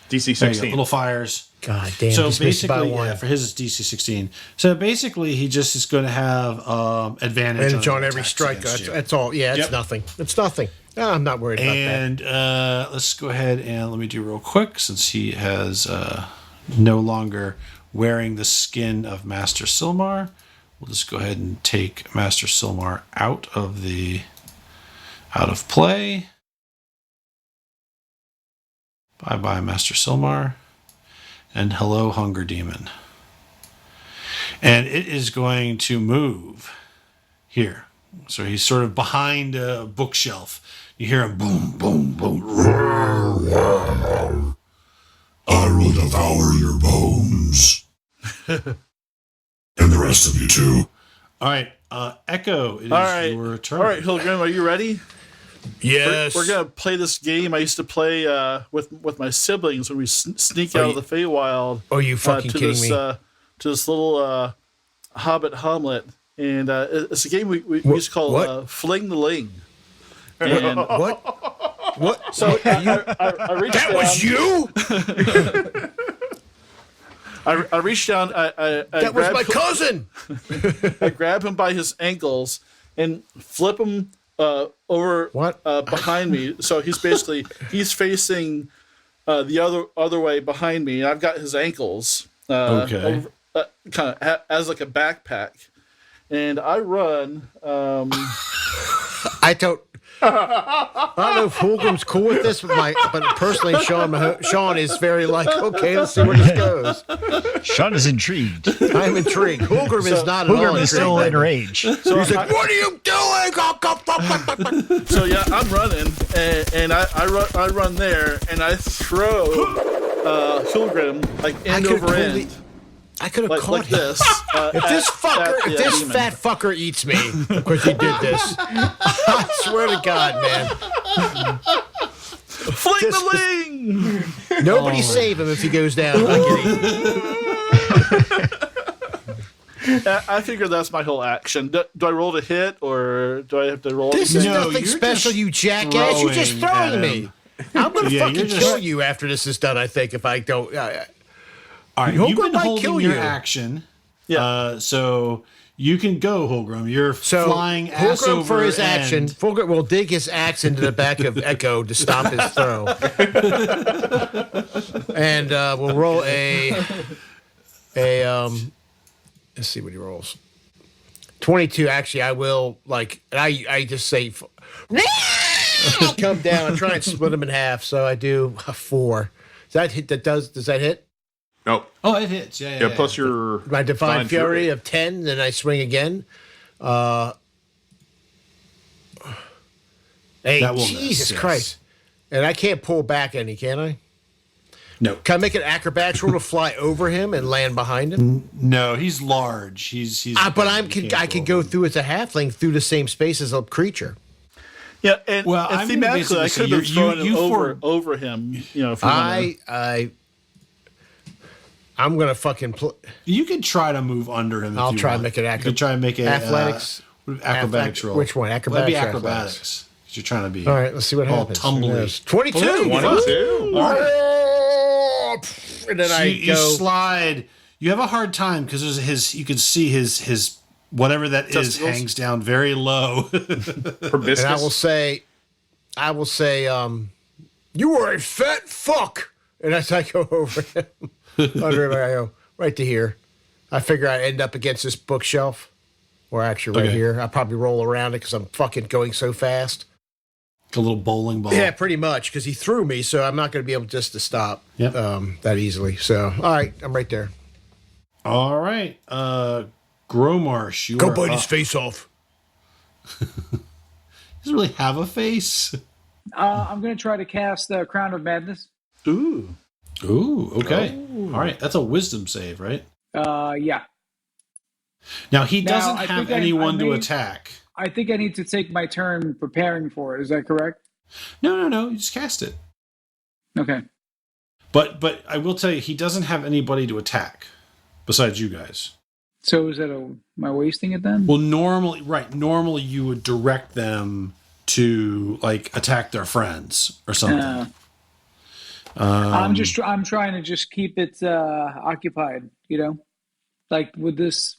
DC There you go, 16. little fires. God damn. So just missed it by basically, one. yeah, for his it's DC 16. So basically, he just is going to have advantage Advantage on every attacks strike. against That's, you. that's all. Yeah, it's Yep. nothing. It's nothing. No, I'm not worried about that. And let's go ahead and let me do real quick, since he has no longer wearing the skin of Master Silmar. We'll just go ahead and take Master Silmar out of play. Bye bye, Master Silmar. And hello, Hunger Demon. And it is going to move here. So he's sort of behind a bookshelf. You hear him boom, boom, boom. I will devour your bones. And the rest of you too. All right, Echo, it is All right. your turn. All right, Hilgrim, are you ready? Yes. We're gonna play this game I used to play with my siblings when we sneak out of the Feywild. Are you fucking kidding me? To this little hobbit hamlet, and it's a game we used to call Fling the Ling. And What? What? so I reached That down, was you? I reached down. I That was grabbed my cousin. I grab him by his ankles and flip him over What? Behind me. So he's facing the other way behind me, and I've got his ankles Okay. kind of as like a backpack, and I run. I don't know if Holgrim's cool with this, but personally, Sean is very like, okay, let's see where this goes. Sean is intrigued. I'm intrigued. Holgrim is not at all Holgrim is still intrigued. enraged. So He's like, what are you doing? So yeah, I'm running, and I run there, and I throw Hilgrim like end over end. I could have caught like him. this. If this demon. fat fucker eats me, because he did this, I swear to God, man. Fling the Ling! Nobody save him if he goes down. I get it. I figure that's my whole action. Do I roll to hit, or do I have to roll? This is No, nothing you're special, just you jackass. You're just throwing at throwing me. him. I'm going to Yeah, fucking you're just- kill you after this is done, I think, if I don't. All right, Holgrim you've been might holding kill your you. action. Yeah. So you can go, Holgrim. You're So, flying ass Holgrim over for his end. action, Holgrim will dig his axe into the back of Echo to stop his throw. And we'll roll let's see what he rolls. 22. Actually, I will, I just say, come down and try and split him in half. So I do a 4. Does that hit? Nope. Oh, it hits. Yeah. Yeah, plus your My Divine Fury of 10, then I swing again. Hey, That will Jesus miss, yes. Christ. And I can't pull back any, can I? No. Can I make an acrobatics roll to fly over him and land behind him? No, he's large. He's. But you can't I could go through as a halfling through the same space as a creature. Yeah, and, Well, and I'm gonna thematically, I basically could have say thrown you him over him. If you wanna. I'm gonna fucking. You can try to move under him. If I'll you try want. and make it You can try and make a athletics. acrobatics roll. Which one? Well, Acrobatics that'd be or athletics? acrobatics. 'Cause you're trying to be. All right, let's see what all happens. tumbly. 22. Oh, 22. All right. And then So I you go. slide. You have a hard time because there's his. You can see his whatever that is Testicles? hangs down very low. Probiscus. And I will say, you are a fat fuck. And as I go over him, under him, I go right to here. I figure I end up against this bookshelf, or actually right Okay. here. I probably roll around it because I'm fucking going so fast. A little bowling ball. Yeah, pretty much because he threw me, so I'm not going to be able just to stop Yep. that easily. So, all right, I'm right there. All right. Gromarsh, you Go are bite up. his face off. He doesn't really have a face. I'm going to try to cast the Crown of Madness. Ooh. Ooh, okay. All right. That's a wisdom save, right? Yeah. Now, he Now, doesn't I have think I anyone to may- attack. I think I need to take my turn preparing for it. Is that correct? No. You just cast it. Okay. But I will tell you, he doesn't have anybody to attack besides you guys. So is that am I wasting it then? Well, normally you would direct them to attack their friends or something. I'm trying to just keep it occupied, like with this.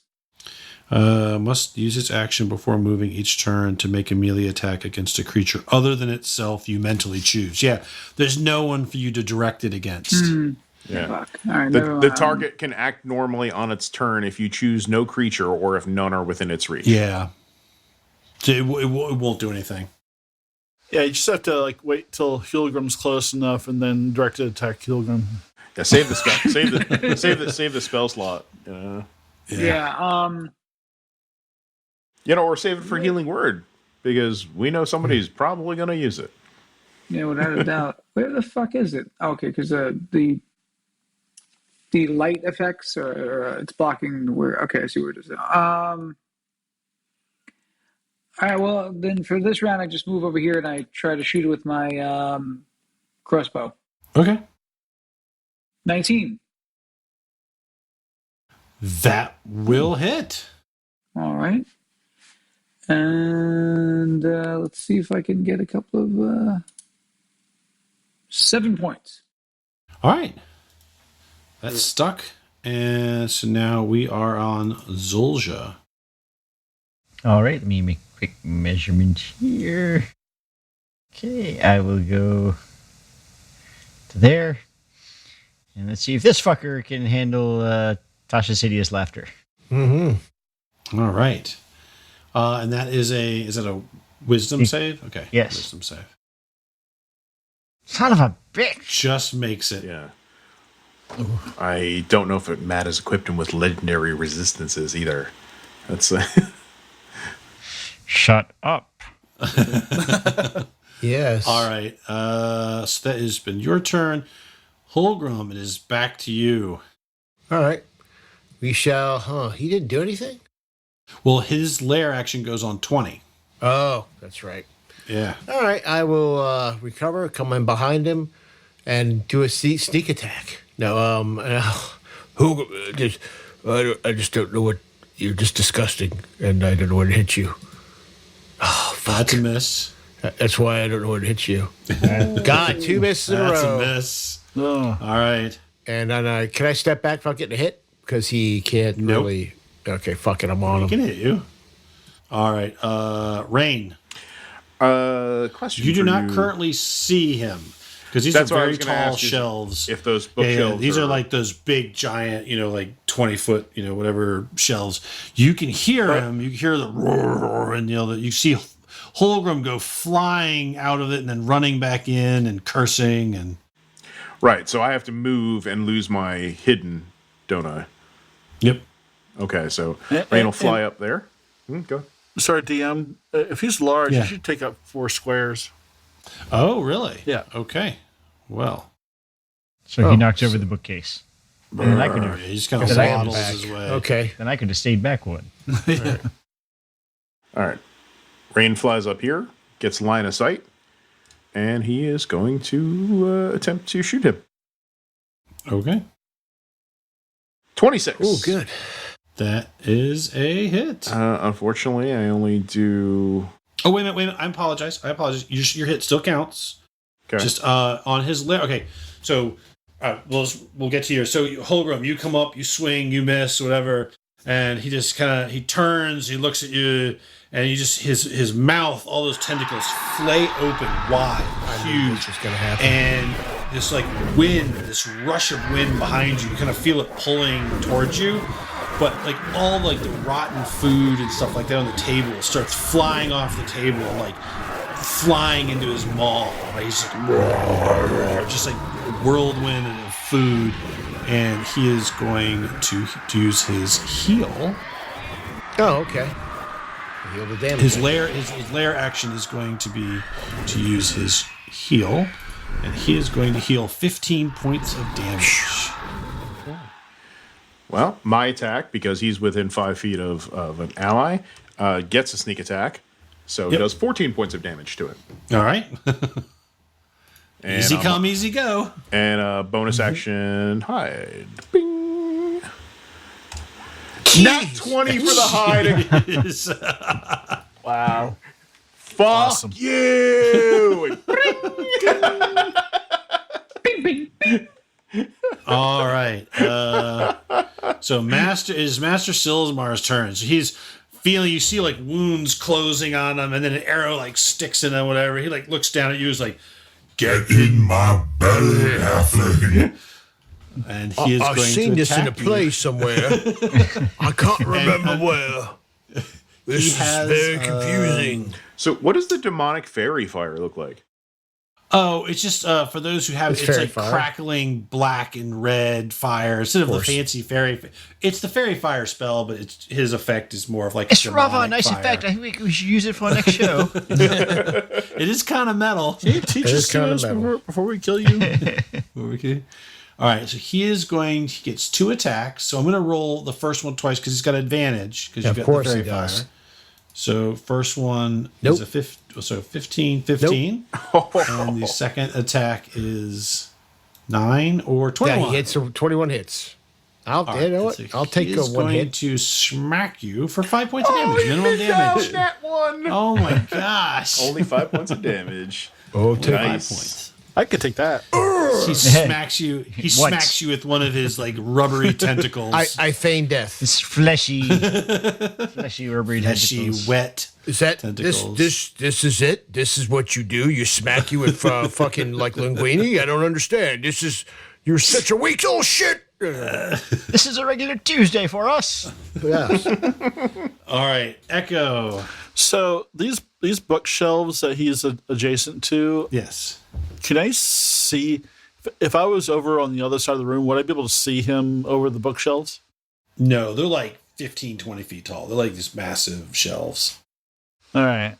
Must use its action before moving each turn to make a melee attack against a creature other than itself you mentally choose. Yeah, there's no one for you to direct it against. Yeah. Fuck. All right, The, never the mind. target can act normally on its turn if you choose no creature or if none are within its reach. Yeah. So it won't do anything. Yeah, you just have to wait till Hilgrim's close enough and then directed attack Hilgrim. Yeah, save the spell. save the spell slot. Yeah. Or save it for healing word because we know somebody's probably going to use it. Yeah, without a doubt. Where the fuck is it? Okay, because the light effects, or it's blocking where? Okay, I see where it is now. All right, well, then for this round, I just move over here and I try to shoot it with my crossbow. Okay. 19. That will hit. All right. And let's see if I can get a couple of 7 points. All right. That's stuck. And so now we are on Zulja. All right, let me make a quick measurement here. Okay, I will go to there. And let's see if this fucker can handle Tasha's hideous laughter. Mm-hmm. All right. And that is a wisdom save? Okay. Yes. Wisdom save. Son of a bitch. Just makes it. Yeah. I don't know if Matt has equipped him with legendary resistances either. That's Shut up. Yes. All right. So that has been your turn. Holgrim, it is back to you. All right. We shall. He didn't do anything. Well, his lair action goes on 20. Oh, that's right. Yeah. All right. I will recover, come in behind him, and do a sneak attack. No. I just don't know what. You're just disgusting, and I don't know what hit you. Oh, fuck. That's a miss. That's why I don't know what hit you. God, 2 misses in a That's row. a miss. Oh. All right. And then can I step back without getting a hit? Because he can't Nope. really. Okay, fuck it, I'm on He him. can hit you. All right. Rain. question. You do for not you. currently see him because these That's are what I very was gonna tall ask you shelves. if those bookshelves these are are- like those big, giant, like 20-foot, whatever shelves. You can hear him. You hear the roar, and you see Holgrim go flying out of it and then running back in and cursing and. Right, so I have to move and lose my hidden, don't I? Yep. Okay, so And- Rain will and- fly up there. Go. Sorry, DM. If he's large, Yeah. he should take up 4 squares. Oh, really? Yeah. Okay. Well, So he knocks over the bookcase. And then I could have, he just kind of Because I am waddles back. his way. Okay. then I could have stayed back one. All right. Rain flies up here, gets line of sight, and he is going to attempt to shoot him. Okay. 26. Oh, good. That is a hit. Unfortunately, I only do... Oh, wait a minute. I apologize. Your hit still counts. Okay. Just on his lair. Okay, so we'll get to yours. So Holgrim, you come up, you swing, you miss, whatever, and he just he turns, he looks at you, and he just his mouth, all those tentacles flay open wide, huge, This is gonna happen. and this this rush of wind behind you, you kind of feel it pulling towards you. But all the rotten food and stuff like that on the table starts flying off the table and flying into his maw. He's just like whirlwind of food, and he is going to use his heal. Oh, okay. Heal the damage. His lair action is going to be to use his heal, and he is going to heal 15 points of damage. Well, my attack, because he's within 5 feet of an ally, gets a sneak attack. So it Yep. does 14 points of damage to it. All right. And Easy I'm- come, easy go. And bonus action, hide. Bing. Jeez. Nat 20 for the hide. Is- Wow. Fuck Awesome. you. Bing, bing, bing. All right. So Master Silsmar's turn. So he's feeling, you see wounds closing on him, and then an arrow sticks in him, whatever. He looks down at you, is like, Get in my belly, halfling. and he is I've going seen to this in a attack you. play somewhere. I can't remember where. This is has, very confusing. So what does the demonic fairy fire look like? Oh, it's just for those who have It's it's fairy like fire. crackling black and red fire instead of the course. fancy fairy. It's the fairy fire spell, but his effect is more of It's rather a demonic nice fire. effect. I think we should use it for our next show. It is kind of metal. Can you teach It us is kinda this metal. before we kill you? Okay. All right, so he gets 2 attacks. So I'm going to roll the first one twice because he's got advantage because you've Of got course the he fairy does. fire. So first one Nope. is a 15. And the second attack is 9 or 21. Yeah, he hits 21 hits. All right, You know so what? I'll take he a is one going hit. to smack you for 5 points of damage. Minimum damage. That one. Oh my gosh. Only 5 points of damage. Oh, take Nice. 5 points. I could take that. He smacks you. He Once. smacks you with one of his like rubbery tentacles. I feign death. This fleshy, rubbery Fleshy, tentacles. wet. Is that Tentacles. this is it? This is what you do? You smack you with fucking like linguine? I don't understand. You're such a weak old shit. This is a regular Tuesday for us. Yes. All right, Echo. So these bookshelves that he's adjacent to, Yes. can I see if I was over on the other side of the room? Would I be able to see him over the bookshelves? No, they're like 15, 20 feet tall. They're like these massive shelves. All right.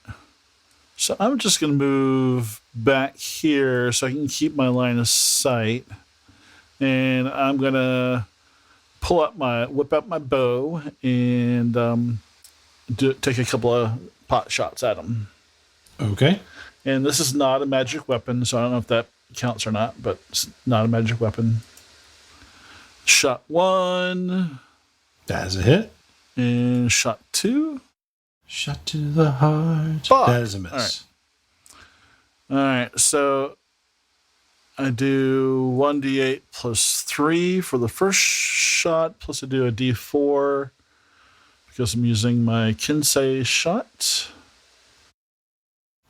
So I'm just going to move back here so I can keep my line of sight. And I'm going to whip out my bow and take a couple of pot shots at him. Okay. And this is not a magic weapon, so I don't know if that counts or not, but it's not a magic weapon. Shot 1 That is a hit. and shot 2. Shot to the heart. Fuck. That is a miss. All right, so I do 1d8 plus 3 for the first shot, plus I do a d4 because I'm using my Kinsei shot.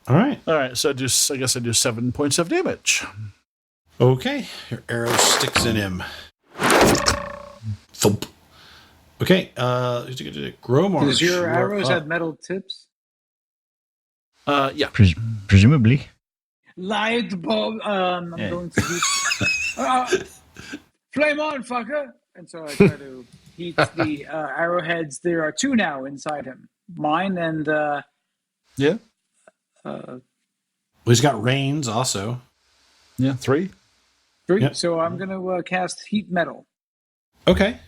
All right. All right, so I guess I do 7 points of damage. Okay. Your arrow sticks in him. Thump. Okay. Gromar. Does your arrows up. have metal tips? Yeah. Presumably. Light bulb. I'm Yeah. going to heat. Flame on, fucker! And so I try to heat the arrowheads. There are 2 now inside him. Mine and Yeah. Well, he's got reins also. Yeah, 3. 3. Yep. So I'm going to cast heat metal. Okay.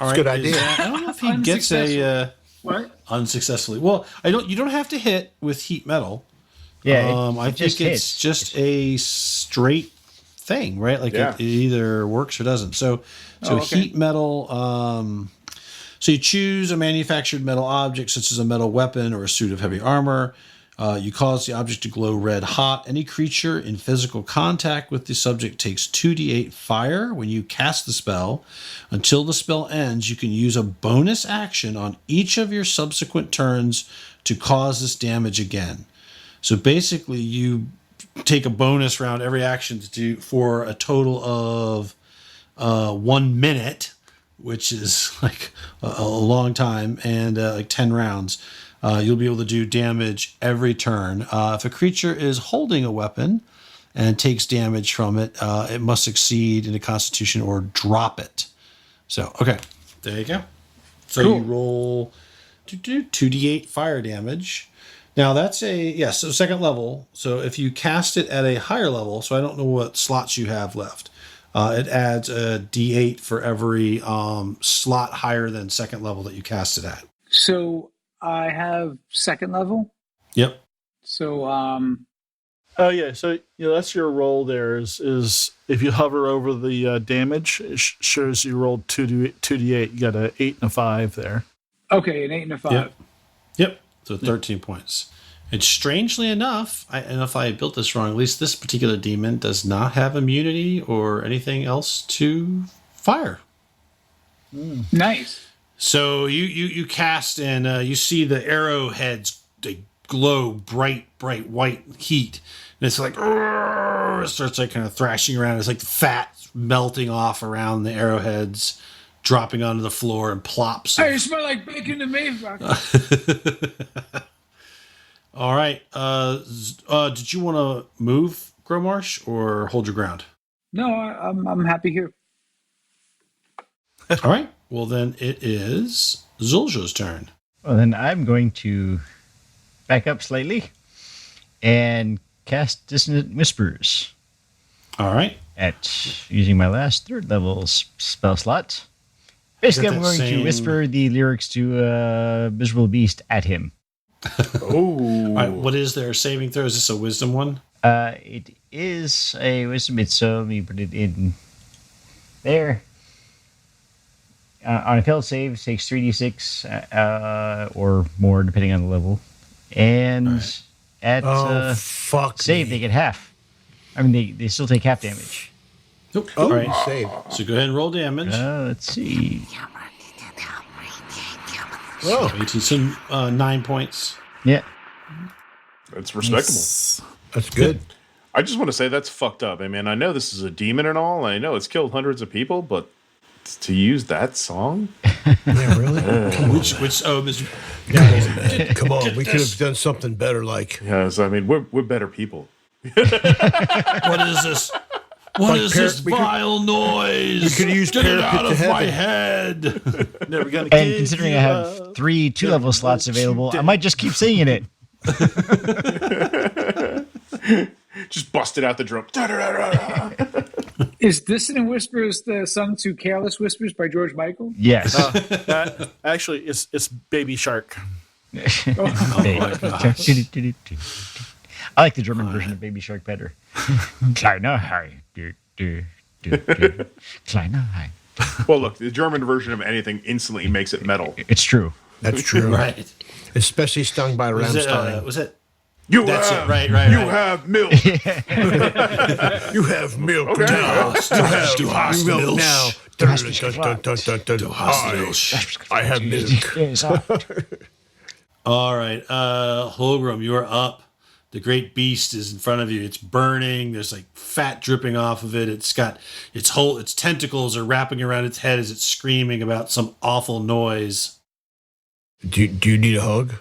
All right. Good idea. I don't know if he gets a What? unsuccessfully. Well, you don't have to hit with heat metal. Yeah, I think just it's hits. just a straight thing, right? Like Yeah. it either works or doesn't. So okay. heat metal. So you choose a manufactured metal object, such as a metal weapon or a suit of heavy armor. You cause the object to glow red hot. Any creature in physical contact with the subject takes 2d8 fire when you cast the spell. Until the spell ends, you can use a bonus action on each of your subsequent turns to cause this damage again. So basically, you take a bonus round every action to do for a total of 1 minute, which is like a long time, and like 10 rounds. You'll be able to do damage every turn. If a creature is holding a weapon and takes damage from it, it must succeed in a Constitution or drop it. So, okay, there you go. So Cool. you roll 2d8 fire damage. Now that's so second level. So if you cast it at a higher level, so I don't know what slots you have left. It adds a d8 for every slot higher than second level that you cast it at. So I have second level. Yep. So Oh yeah, so that's your roll. There is if you hover over the damage, it shows you rolled 2d8. You got a 8 and a 5 there. okay, an 8 and a 5. Yep. So 13 points. And strangely enough, and if I built this wrong, at least this particular demon does not have immunity or anything else to fire. Nice. So you cast and you see the arrowheads, they glow bright white heat. And it's like, it starts like kind of thrashing around. It's like fat melting off around the arrowheads, dropping onto the floor and plops. Hey, you smell like bacon to me, fucker. All right. Did you want to move, Growmarsh, or hold your ground? No, I'm happy here. All right. Well, then it is Zulja's turn. Well, then I'm going to back up slightly and cast Dissonant Whispers. All right. At using my last third level spell slot. Basically, Got I'm that going same- to whisper the lyrics to Miserable Beast at him. All right. What is their saving throw? Is this a wisdom one? It is a wisdom. So let me put it in there. On a failed save, it takes 3d6 or more, depending on the level. And at fuck save, me. they get half. I mean, they still take half damage. Nope. Oh, All right. save. So go ahead and roll damage. Let's see. Oh, 18, so 9 points. Yeah. That's respectable. that's good. I just want to say that's fucked up. I mean, I know this is a demon and all. And I know it's killed hundreds of people, but to use that song? Yeah, really? Which Mr. Come on, we could have done something better. Like, Yes, I mean, we're better people. What is this? What is this we could- vile noise? we could use Get it Parapet out to of my heaven. head. Never gonna. And give considering you I have up. 3 2-level slots available, I might just keep singing it. Just busted out the drum. Is Dissonant Whispers sung to Careless Whispers by George Michael? Yes. Actually, it's Baby Shark. I like the German version of Baby Shark better. Kleiner Hai. Kleiner Hai. Well, look, the German version of anything instantly makes it metal. It's true. that's true. Right. Especially stung by Was it? Rammstein. Was it? You That's have, it. Right. You Right. have milk. You have milk Okay. now. You have Du hast milk Milch. now. I have milk. All right. Holgrim, you are up. The great beast is in front of you. It's burning. There's like fat dripping off of it. It's got its tentacles are wrapping around its head as it's screaming about some awful noise. Do you need a hug?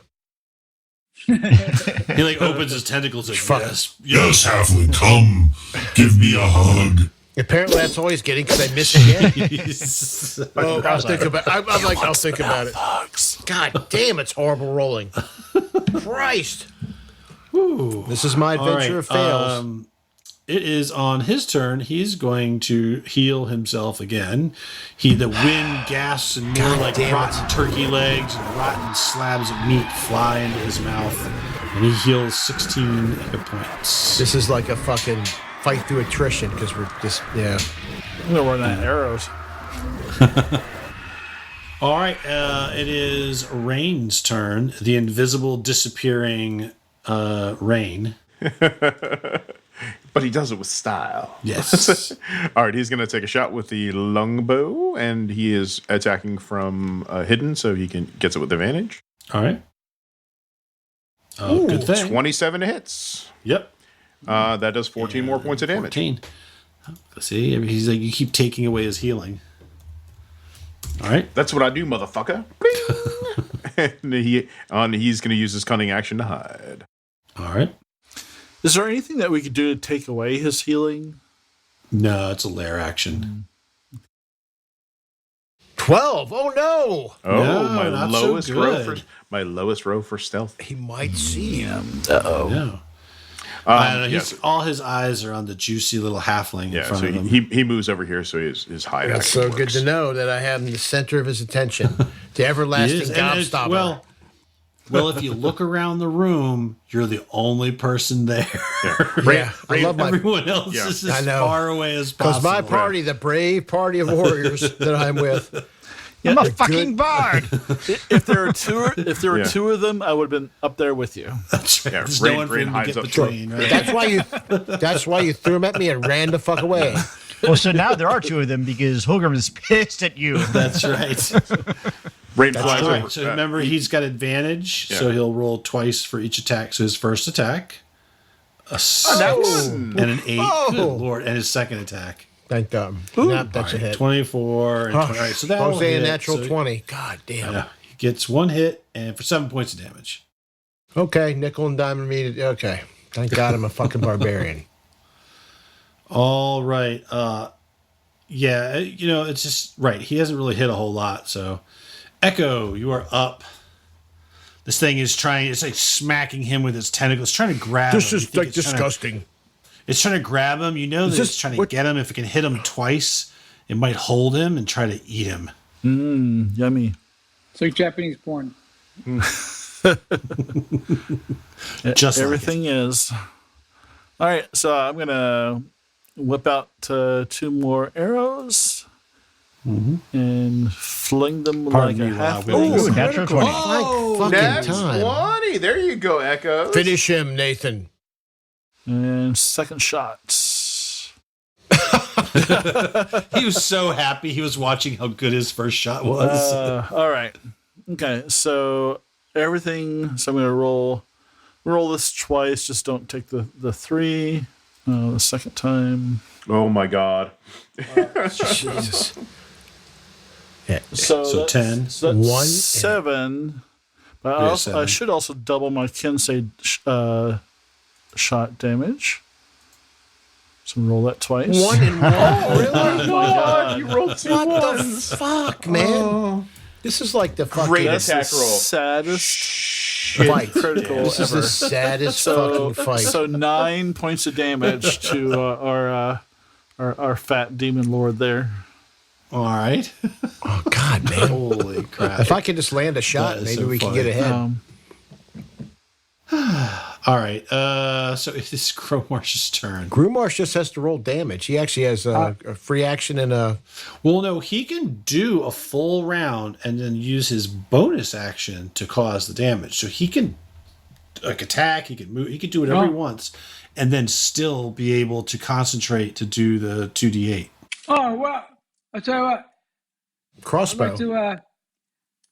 He like opens his tentacles like, Fuck. yes, Halfling, come, give me a hug. Apparently, that's all he's getting because I missed again. yes. Oh, I'll think about. I'm like, I'll think about it. God damn, it's horrible rolling. Christ. This is my All right, adventure of fails. it is on his turn. He's going to heal himself again. The wind gasps and more like damn it. rotten turkey legs and rotten slabs of meat fly into his mouth, and he heals 16 hit points. This is like a fucking fight through attrition because we're just I'm gonna run out of arrows. All right, it is Rain's turn. The invisible, disappearing Rain. But he does it with style. Yes. All right, he's going to take a shot with the longbow, and he is attacking from hidden, so he gets it with advantage. All right. Good thing. 27 hits. Yep. That does 14 more points of damage. 14. See, he's like, you keep taking away his healing. All right. That's what I do, motherfucker. And he's going to use his cunning action to hide. All right. Is there anything that we could do to take away his healing? No, it's a lair action. 12. Oh no! Oh, No, my not so lowest row good. for my lowest row for stealth. He might see him. No. I don't know. yes. All his eyes are on the juicy little halfling in Yeah, front so of him. he moves over here, so his hide It's action so good works. to know that I have in the center of his attention. The He everlasting is, and it's- gobstopper. well, if you look around the room, you're the only person there. Yeah, I love my Everyone else Yeah. is I as know. far away as because possible. my party, the brave party of warriors that I'm with. I'm a fucking bard. If there were two, Yeah. two of them, I would have been up there with you. That's right. Yeah, There's Rain- no one for Rain him to hides get up between, right? That's why you threw him at me and ran the fuck away. Well, so now there are 2 of them because Holgrim is pissed at you. That's right. Rain That's flies right. over. So remember, he's got advantage, so Yeah. he'll roll twice for each attack. So his first attack, a 6 one. and an 8. Oh. Good Lord. And his second attack, Thank God. Yep, that's a hit. 24 and 20. All right, so that'll Jose, a hit. natural So, 20. God damn. yeah, he gets 1 hit and for 7 points of damage. Okay, nickel and diamond meat. Okay. Thank God I'm a fucking barbarian. All right. Yeah, it's just right. He hasn't really hit a whole lot. So, Echo, you are up. This thing is it's like smacking him with its tentacles, trying to grab This him. is You think like it's trying to- disgusting. It's trying to grab him. You know that this it's trying to what- get him. If it can hit him twice, it might hold him and try to eat him. Yummy. It's like Japanese porn. Just like Everything is. All right, so I'm gonna whip out 2 more arrows and fling them Pardon like me a while I half. whip these Ooh, natural 20. Fucking Next time. 20. There you go, Echo. Finish him, Nathan. And second shot. He was so happy. He was watching how good his first shot was. All right. Okay, so everything. So I'm gonna roll this twice. Just don't take the 3. The second time. Oh my God. Jesus. Yeah. So 10. So that's One and- 7. But Yeah, I 7. should also double my Kinsei shot damage. So roll that twice. 1 and 1. Oh my God. You rolled 2 What the ones. fuck, man? This is like the fucking Great That's the attack roll. saddest fight. critical This is ever. the saddest So, fucking fight. so 9 points of damage to our fat demon lord there. All right. Oh God, man! Holy crap. If I could just land a That shot, is maybe so we can funny. get ahead. All right. So this is Crowmarsh's turn. Groomarsh just has to roll damage. He actually has a free action and a. Well, no, he can do a full round and then use his bonus action to cause the damage. So he can attack, he can move, he can do whatever he wants, and then still be able to concentrate to do the 2d8. Oh well, I tell you what, I'd Crossbow.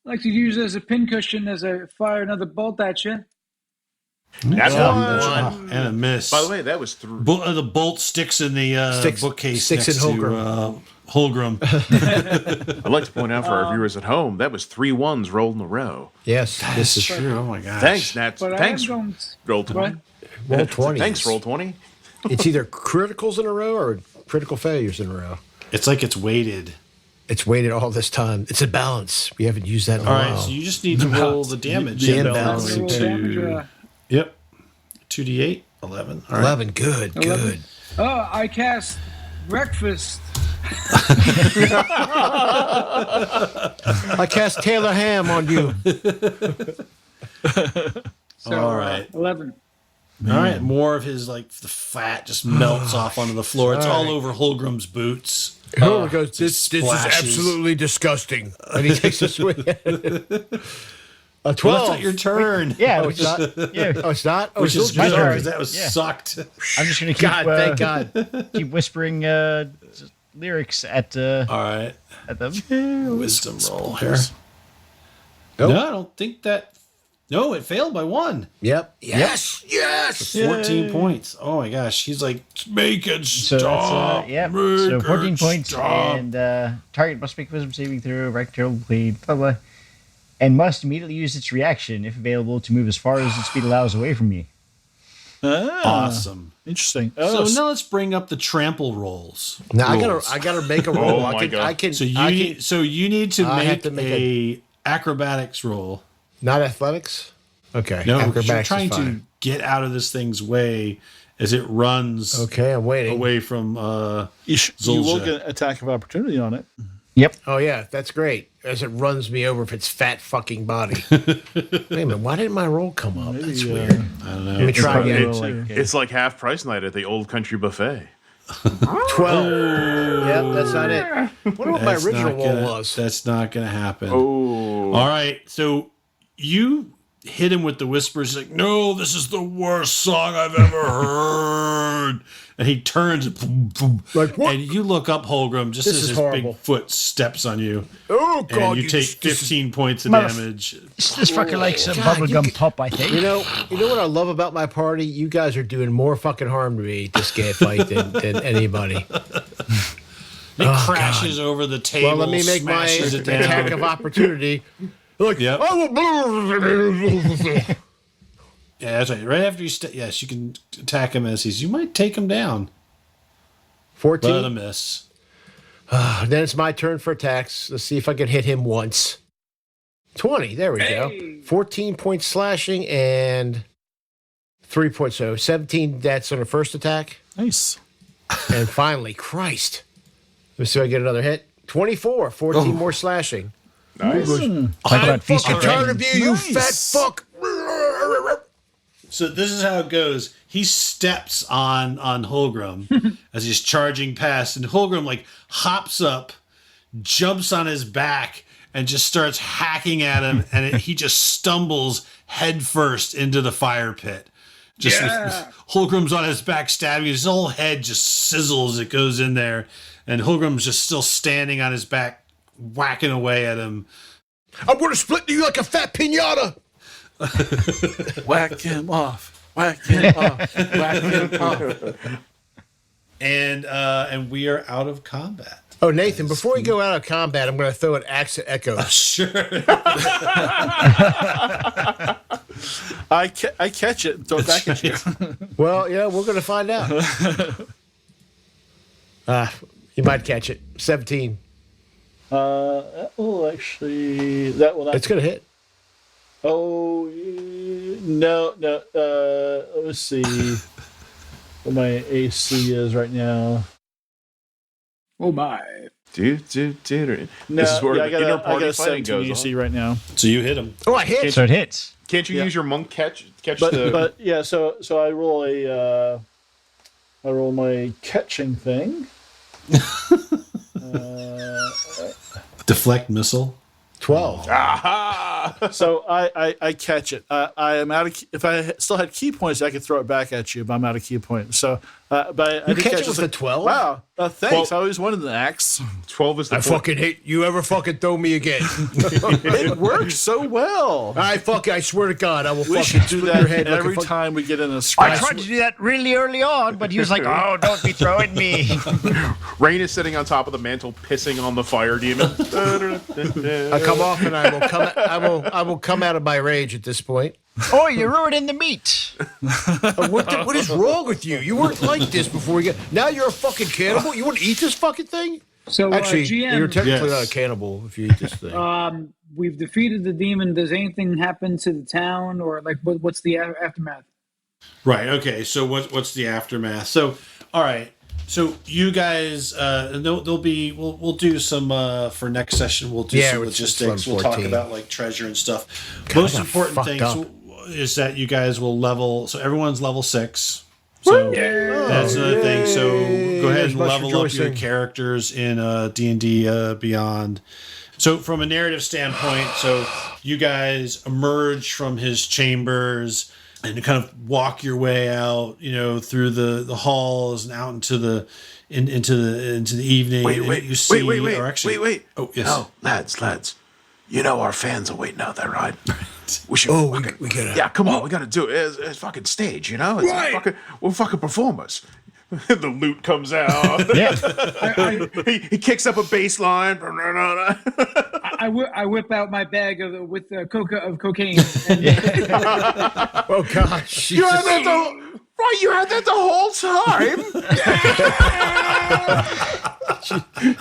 like to use it as a pincushion as I fire another bolt at you. That's Oh, one. and a miss. By the way, that was 3. The bolt sticks in the bookcase sticks next in to Holgrim. I'd like to point out for our viewers at home, that was 3 ones rolled in a row. Yes, This is true. Oh my gosh. Thanks, Nat. But Thanks, I am going. roll What? 20. roll 20. Thanks, roll 20. It's either criticals in a row or critical failures in a row. It's like it's weighted. It's waited all this time. It's a balance. We haven't used that in a All right, while. so you just need to roll the damage. The I'm imbalance. going Roll damage, to, yep. 2d8, 11. All right. 11. Good. 11. Good. Oh, I cast breakfast. I cast Taylor Ham on you. So, All right. 11. All right, more of his the fat just melts off onto the floor. It's all over Holgrim's boots. Whoever goes, this is splashes. absolutely disgusting. And he takes a swing at it. A Well, 12. that's not your turn. Yeah, Oh, which it's is, not? yeah. Oh, it's not? Oh, Which it's is still good turn. because that was Yeah. sucked. I'm just gonna keep God, thank God. keep whispering lyrics at All right, them. wisdom roll here. Nope. No, I don't think that. No, it failed by 1. Yep. Yes. Yes. 14 points. Oh my gosh, he's like, make it So stop. that's make so 14 it points, stop." and target must make a wisdom saving throw, rectal bleed, blah blah, and must immediately use its reaction if available to move as far as its speed allows away from you. Awesome. Interesting. So now let's bring up the trample rolls. Now rules. I gotta make a roll. Oh, I my can, God. I can. So you I need, can, so you need to I have make, to make a acrobatics roll. not athletics. Okay. No, because you're acrobatics trying is to fine. get out of this thing's way as it runs Okay, I'm waiting. away from you will Zulja. get an attack of opportunity on it. Yep. Oh yeah, that's great. As it runs me over with its fat fucking body. Wait a minute, why didn't my roll come up? That's weird. I don't know. Let me try probably again. a little It's like half price night at the Old Country Buffet. 12. Yep, that's not it. I wonder what my That's original not roll gonna- was. That's not going to happen. Oh. All right. So you hit him with the whispers, like, no, this is the worst song I've ever heard. And he turns and boom, boom. Like, what? And you look up Holgrim just This as is his horrible. big foot steps on you. Oh god, And you take 15 points of Motherf- damage. This fucker likes a God, you bubblegum can- pop, I think. You know what I love about my party? You guys are doing more fucking harm to me this game fight than anybody. It crashes over the table. Well, let me make my smashes it down. attack of opportunity. Look, Yep. I will. Yeah, that's right. Right after you yes, you can attack him as you might take him down. 14. But a miss. Then it's my turn for attacks. Let's see if I can hit him once. 20. There we go. 14 points slashing and 3 points. So 17 deaths on the first attack. Nice. And finally, Christ. Let's see if I get another hit. 24, 14 more slashing. Nice. Talk about feast I'm your tired of you, Nice. you fat fuck. So this is how it goes. He steps on Holgrim as he's charging past, and Holgrim like hops up, jumps on his back, and just starts hacking at him, and he just stumbles headfirst into the fire pit. Just Holgrim's on his back stabbing. His whole head just sizzles as it goes in there, and Holgrim's just still standing on his back, whacking away at him. I'm going to split you like a fat pinata. Whack him off. Whack him off. Whack him off. And we are out of combat. Oh, Nathan, before we go out of combat, I'm going to throw an axe to Echo. Sure. I catch it and throw it back at you. Well, yeah, we're going to find out. You might catch it. 17. That will actually. That will not. It's going to hit. Oh, no. Let me see what my AC is right now. Oh my! Dude. No, This is where I the inner got party a fighting 17 goes AC on. right now. So you hit him. Oh, I hit. So it hits. Can't you use your monk catch But the... but yeah, so I roll I roll my catching thing. Deflect missile. 12. Aha! So I catch it. I am out of. If I still had key points, I could throw it back at you, but I'm out of key points. So, but I You did catch it just with a 12? Wow, thanks. Well- I always wanted an axe. 12 is the I fucking hate you. Ever fucking throw me again? It works so well. I swear to God, I will We fucking should do split that your head like every a fuck- time we get in a I scratch. tried to do that really early on, but he was like, "Oh, don't be throwing me." Rain is sitting on top of the mantle, pissing on the fire demon. I come off and I will come out of my rage at this point. Oh, you're ruining the meat. What is wrong with you? You weren't like this before we get. Now you're a fucking cannibal. You want to eat this fucking thing? So Actually, GM, you're technically Yes. not a cannibal if you eat this thing. we've defeated the demon. Does anything happen to the town, or like what's the aftermath? Right. Okay. So what's the aftermath? So all right. So you guys, there'll be we'll do some for next session. We'll do some it's logistics. We'll 14. talk about like treasure and stuff. God, Most I important fucked thing up. is that you guys will level. So everyone's level 6. So that's another thing. So go ahead There's and much level up your rejoicing. characters in D&D Beyond. So from a narrative standpoint, so you guys emerge from his chambers and kind of walk your way out, through the halls and out into the evening. Wait. You see, Wait. or actually, Wait. Oh, yes. No, lads. You know our fans are waiting out there, right? We should. Oh, fucking, we gotta. Yeah, come on, we gotta do it. It's fucking stage, It's we're fucking performers. The loot comes out. Yeah. he kicks up a bass line. I whip out my bag of cocaine. And, Oh gosh. You had that you had that the whole time.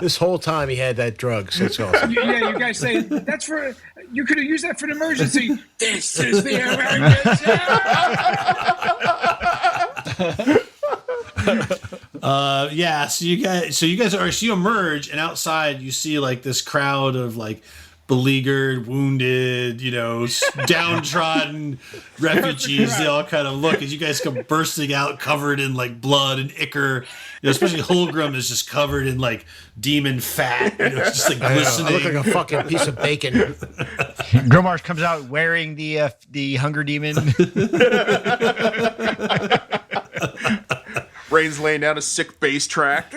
This whole time he had that drug. So it's awesome. yeah, you guys say that's for. You could have used that for an emergency. This is the emergency. So you emerge, and outside you see like this crowd of like beleaguered, wounded, downtrodden refugees. They all kind of look as you guys come bursting out, covered in like blood and ichor. Especially Holgrim is just covered in like demon fat. It's just like I glistening. look like a fucking piece of bacon. Gromar comes out wearing the hunger demon. Rain's laying down a sick bass track.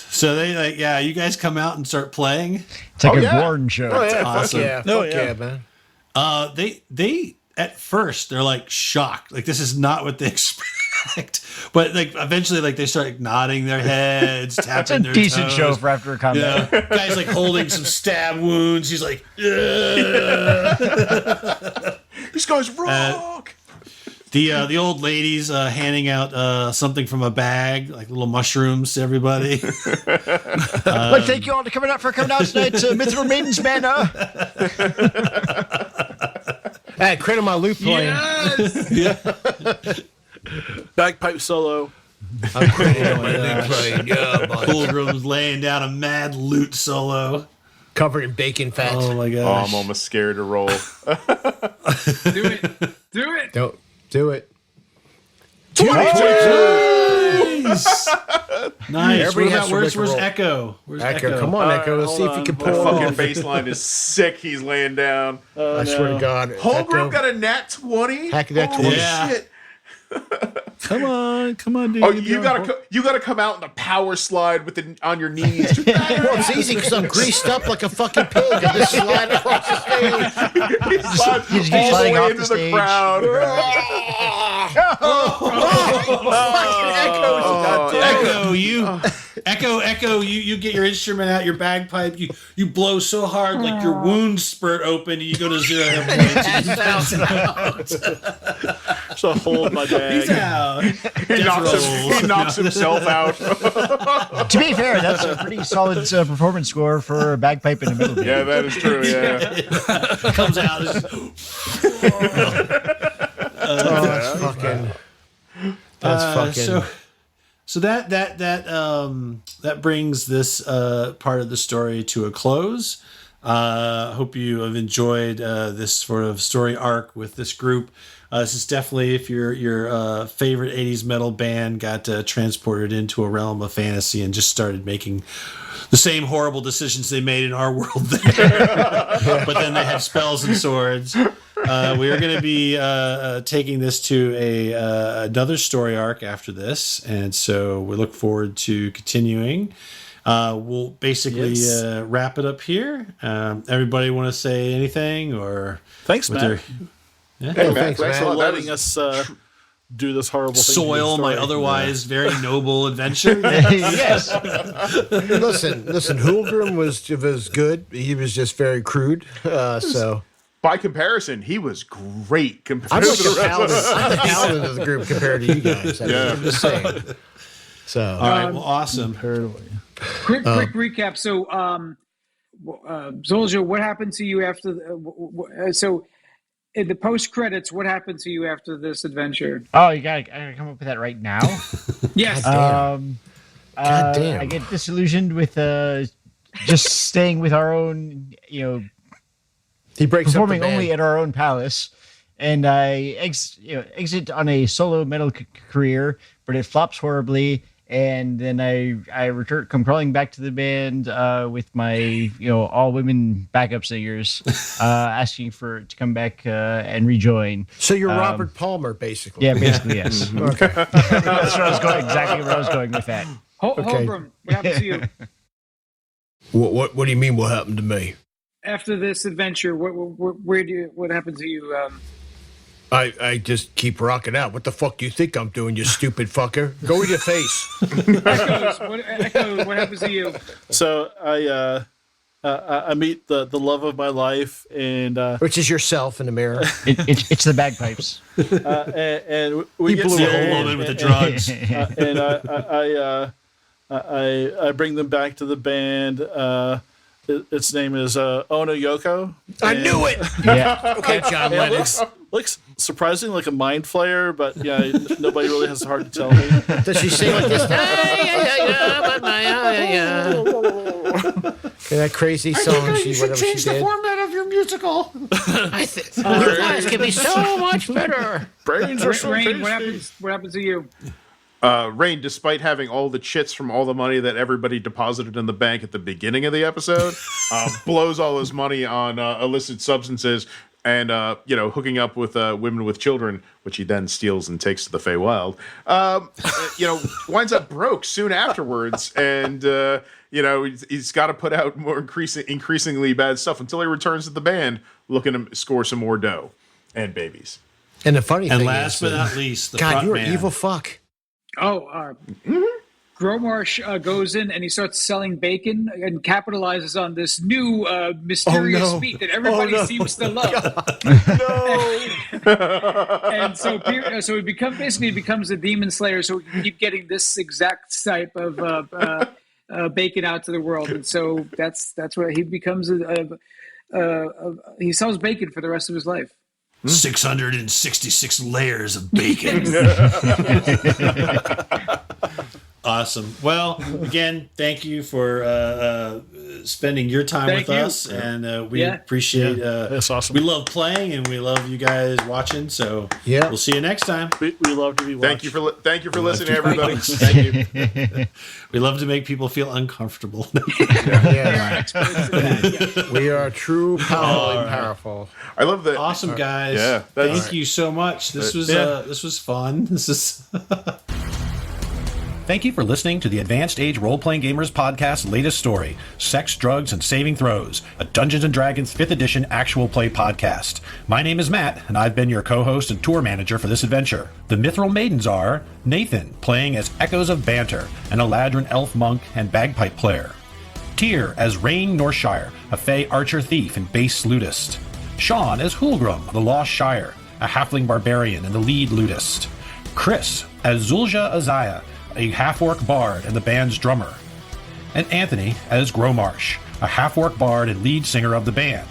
So they you guys come out and start playing. It's like Oh, a yeah. Warren show. Oh yeah, awesome. fuck yeah, man. They at first they're like shocked, like this is not what they expect. But like eventually, like they start like, nodding their heads, It's a tapping their decent toes. show for after a combat. Guy's like holding some stab wounds. He's like, These guys rock. the old lady's handing out something from a bag, like little mushrooms to everybody. Like, thank you all for coming out tonight to Mithril Maidens Manor. Hey, credit my lute playing. Yes. Bagpipe solo. I'm crediting my lute playing. Yeah, buddy. Pilgrim's laying down a mad lute solo. Covered in bacon fat. Oh my Oh, gosh. I'm almost scared to roll. Do it. Do it. Don't do it. Nice. Nice. Everybody has to Where's roll. Echo? Where's Echo, come on, Echo. Let's see if you can The pull fucking off. baseline is sick. He's laying down. I swear to God. Homebrew Echo, got a nat 20. Heck, that Holy 20. Yeah. shit. Come on, dude. Oh, you gotta come out in a power slide on your knees. Well, it's easy because I'm greased up like a fucking pig. I just slide across the stage. He slides He's all the sliding way off into the the stage. crowd. Echo, you get your instrument out, your bagpipe, you blow so hard like your wounds spurt open and you go to 0 hit points. So hold my bag. He's out. He knocks himself out. To be fair, that's a pretty solid performance score for a bagpipe in the middle. Band. Yeah, that is true. Yeah. Comes out. That's fucking. That's fucking. So that brings this part of the story to a close. Hope you have enjoyed this sort of story arc with this group. This is definitely, if your favorite 80s metal band got transported into a realm of fantasy and just started making the same horrible decisions they made in our world there. But then they had spells and swords. We are going to be taking this to another story arc after this. And so we look forward to continuing. We'll basically wrap it up here. Everybody want to say anything? Or Thanks, Matt. Hey, thanks, man. man. For That letting is- us do this horrible thing. soil my otherwise very noble adventure? Yes. Listen. Hulgrim was good. He was just very crude. So By comparison, he was great compared I'm to like the the rest of paladin. us. I'm the paladin of the group compared to you guys. I mean, Yeah. I'm just saying. So All right, well, awesome. Quick recap. So, Zolja, what happened to you after? So, in the post credits, what happened to you after this adventure? Oh, I gotta come up with that right now. Yes. damn. God damn. I get disillusioned with just staying with our own, he breaks performing up the only band. at our own palace, and I exit on a solo metal career, but it flops horribly. And then I come crawling back to the band with my all women backup singers, asking to come back and rejoin. So you're Robert Palmer, basically. Yeah, basically yes. Okay. That's where I was going. Exactly where I was going with that. Okay. Holbrook, what happened to you What do you mean? What happened to me? after this adventure? What happened to you? I just keep rocking out. What the fuck do you think I'm doing, you stupid fucker? Go with your face. Echoes, what happens to you? So I meet the love of my life, and Which is yourself in the mirror. It's the bagpipes. and we get The old married, woman with the drugs. and I bring them back to the band. Its name is Ono Yoko. I knew it. Yeah. Okay, John It Lennon. looks surprisingly like a mind flayer, but yeah, nobody really has the heart to tell me. Does she sing like this? Okay, that crazy song. Whatever she did. format of your musical. Your lives can be so much better. Brains are so Rain, tasty. what happens to you? Rain, despite having all the chits from all the money that everybody deposited in the bank at the beginning of the episode, blows all his money on illicit substances and hooking up with women with children, which he then steals and takes to the Feywild. Winds up broke soon afterwards, and he's got to put out more increasingly bad stuff until he returns to the band, looking to score some more dough and babies. And the funny And thing last is, but not least, the God, front you're an man. evil fuck. Gromarsh goes in and he starts selling bacon and capitalizes on this new mysterious feat that everybody seems to love. And so he becomes a demon slayer, so we can keep getting this exact type of bacon out to the world. And so that's where he becomes he sells bacon for the rest of his life. 666 layers of bacon. Awesome. Well, again, thank you for spending your time Thank with you. us, and we Yeah. appreciate. That's awesome. We love playing, and we love you guys watching. So Yeah. we'll see you next time. We love to be watched. Thank you for listening, everybody. Thank you. We love to make people feel uncomfortable. Yeah. We are true, powerful. I love that. Awesome, guys. Yeah, that's- Thank you so much. This was fun. This is. Thank you for listening to the Advanced Age Role-Playing Gamers Podcast's latest story, Sex, Drugs, and Saving Throws, a Dungeons & Dragons 5th Edition actual play podcast. My name is Matt, and I've been your co-host and tour manager for this adventure. The Mithril Maidens are Nathan, playing as Echoes of Banter, an Eladrin elf monk and bagpipe player. Tyr as Rain Northshire, a Fey archer thief and bass lutist. Sean as Hulgrim, the Lost Shire, a halfling barbarian and the lead lutist. Chris as Zulja Azaya, a half-orc bard and the band's drummer. And Anthony as Gromarsh, a half-orc bard and lead singer of the band.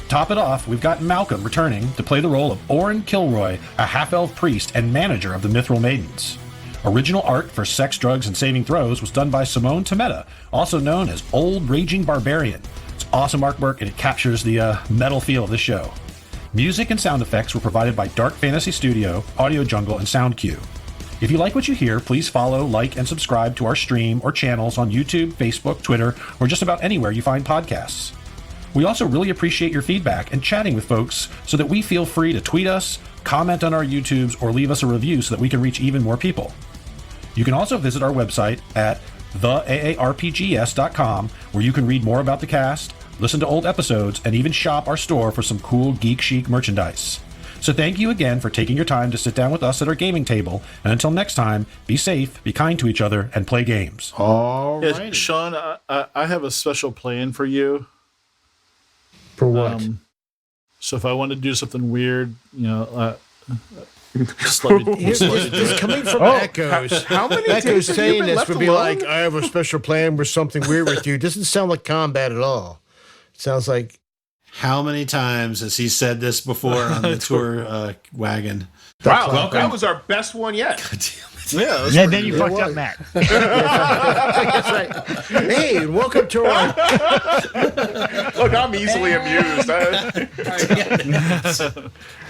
To top it off, we've got Malcolm returning to play the role of Orin Kilroy, a half-elf priest and manager of the Mithril Maidens. Original art for Sex, Drugs, and Saving Throws was done by Simone Tometa, also known as Old Raging Barbarian. It's awesome artwork, and it captures the metal feel of the show. Music and sound effects were provided by Dark Fantasy Studio, Audio Jungle, and SoundQ. If you like what you hear, please follow, like, and subscribe to our stream or channels on YouTube, Facebook, Twitter, or just about anywhere you find podcasts. We also really appreciate your feedback and chatting with folks so that we feel free to tweet us, comment on our YouTubes, or leave us a review so that we can reach even more people. You can also visit our website at theaarpgs.com, where you can read more about the cast, listen to old episodes, and even shop our store for some cool geek chic merchandise. So thank you again for taking your time to sit down with us at our gaming table, and until next time, be safe, be kind to each other, and play games. All Yeah, right. Sean, I have a special plan for you. For what? So if I want to do something weird, just let me. It's coming from Oh, Echoes. How many Echoes days have you saying been this left would be alone? like, I have a special plan for something weird with you. Doesn't sound like combat at all. It sounds like How many times has he said this before on the tour wagon? Wow, that was our best one yet. Yeah, And then you It fucked was. up, Matt. That's right. Hey, and welcome to our Look, I'm easily amused.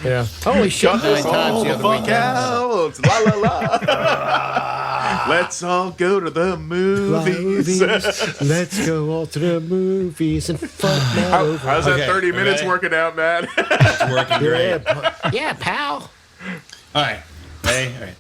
yeah. Holy shit! 9 times the other weekend. Cows, la la la. Let's all go to the movies. Let's go all to the movies and fuck that over. How's that Okay, 30 minutes ready? working out, man? It's working great. Yeah, pal. All right. Ready? All right.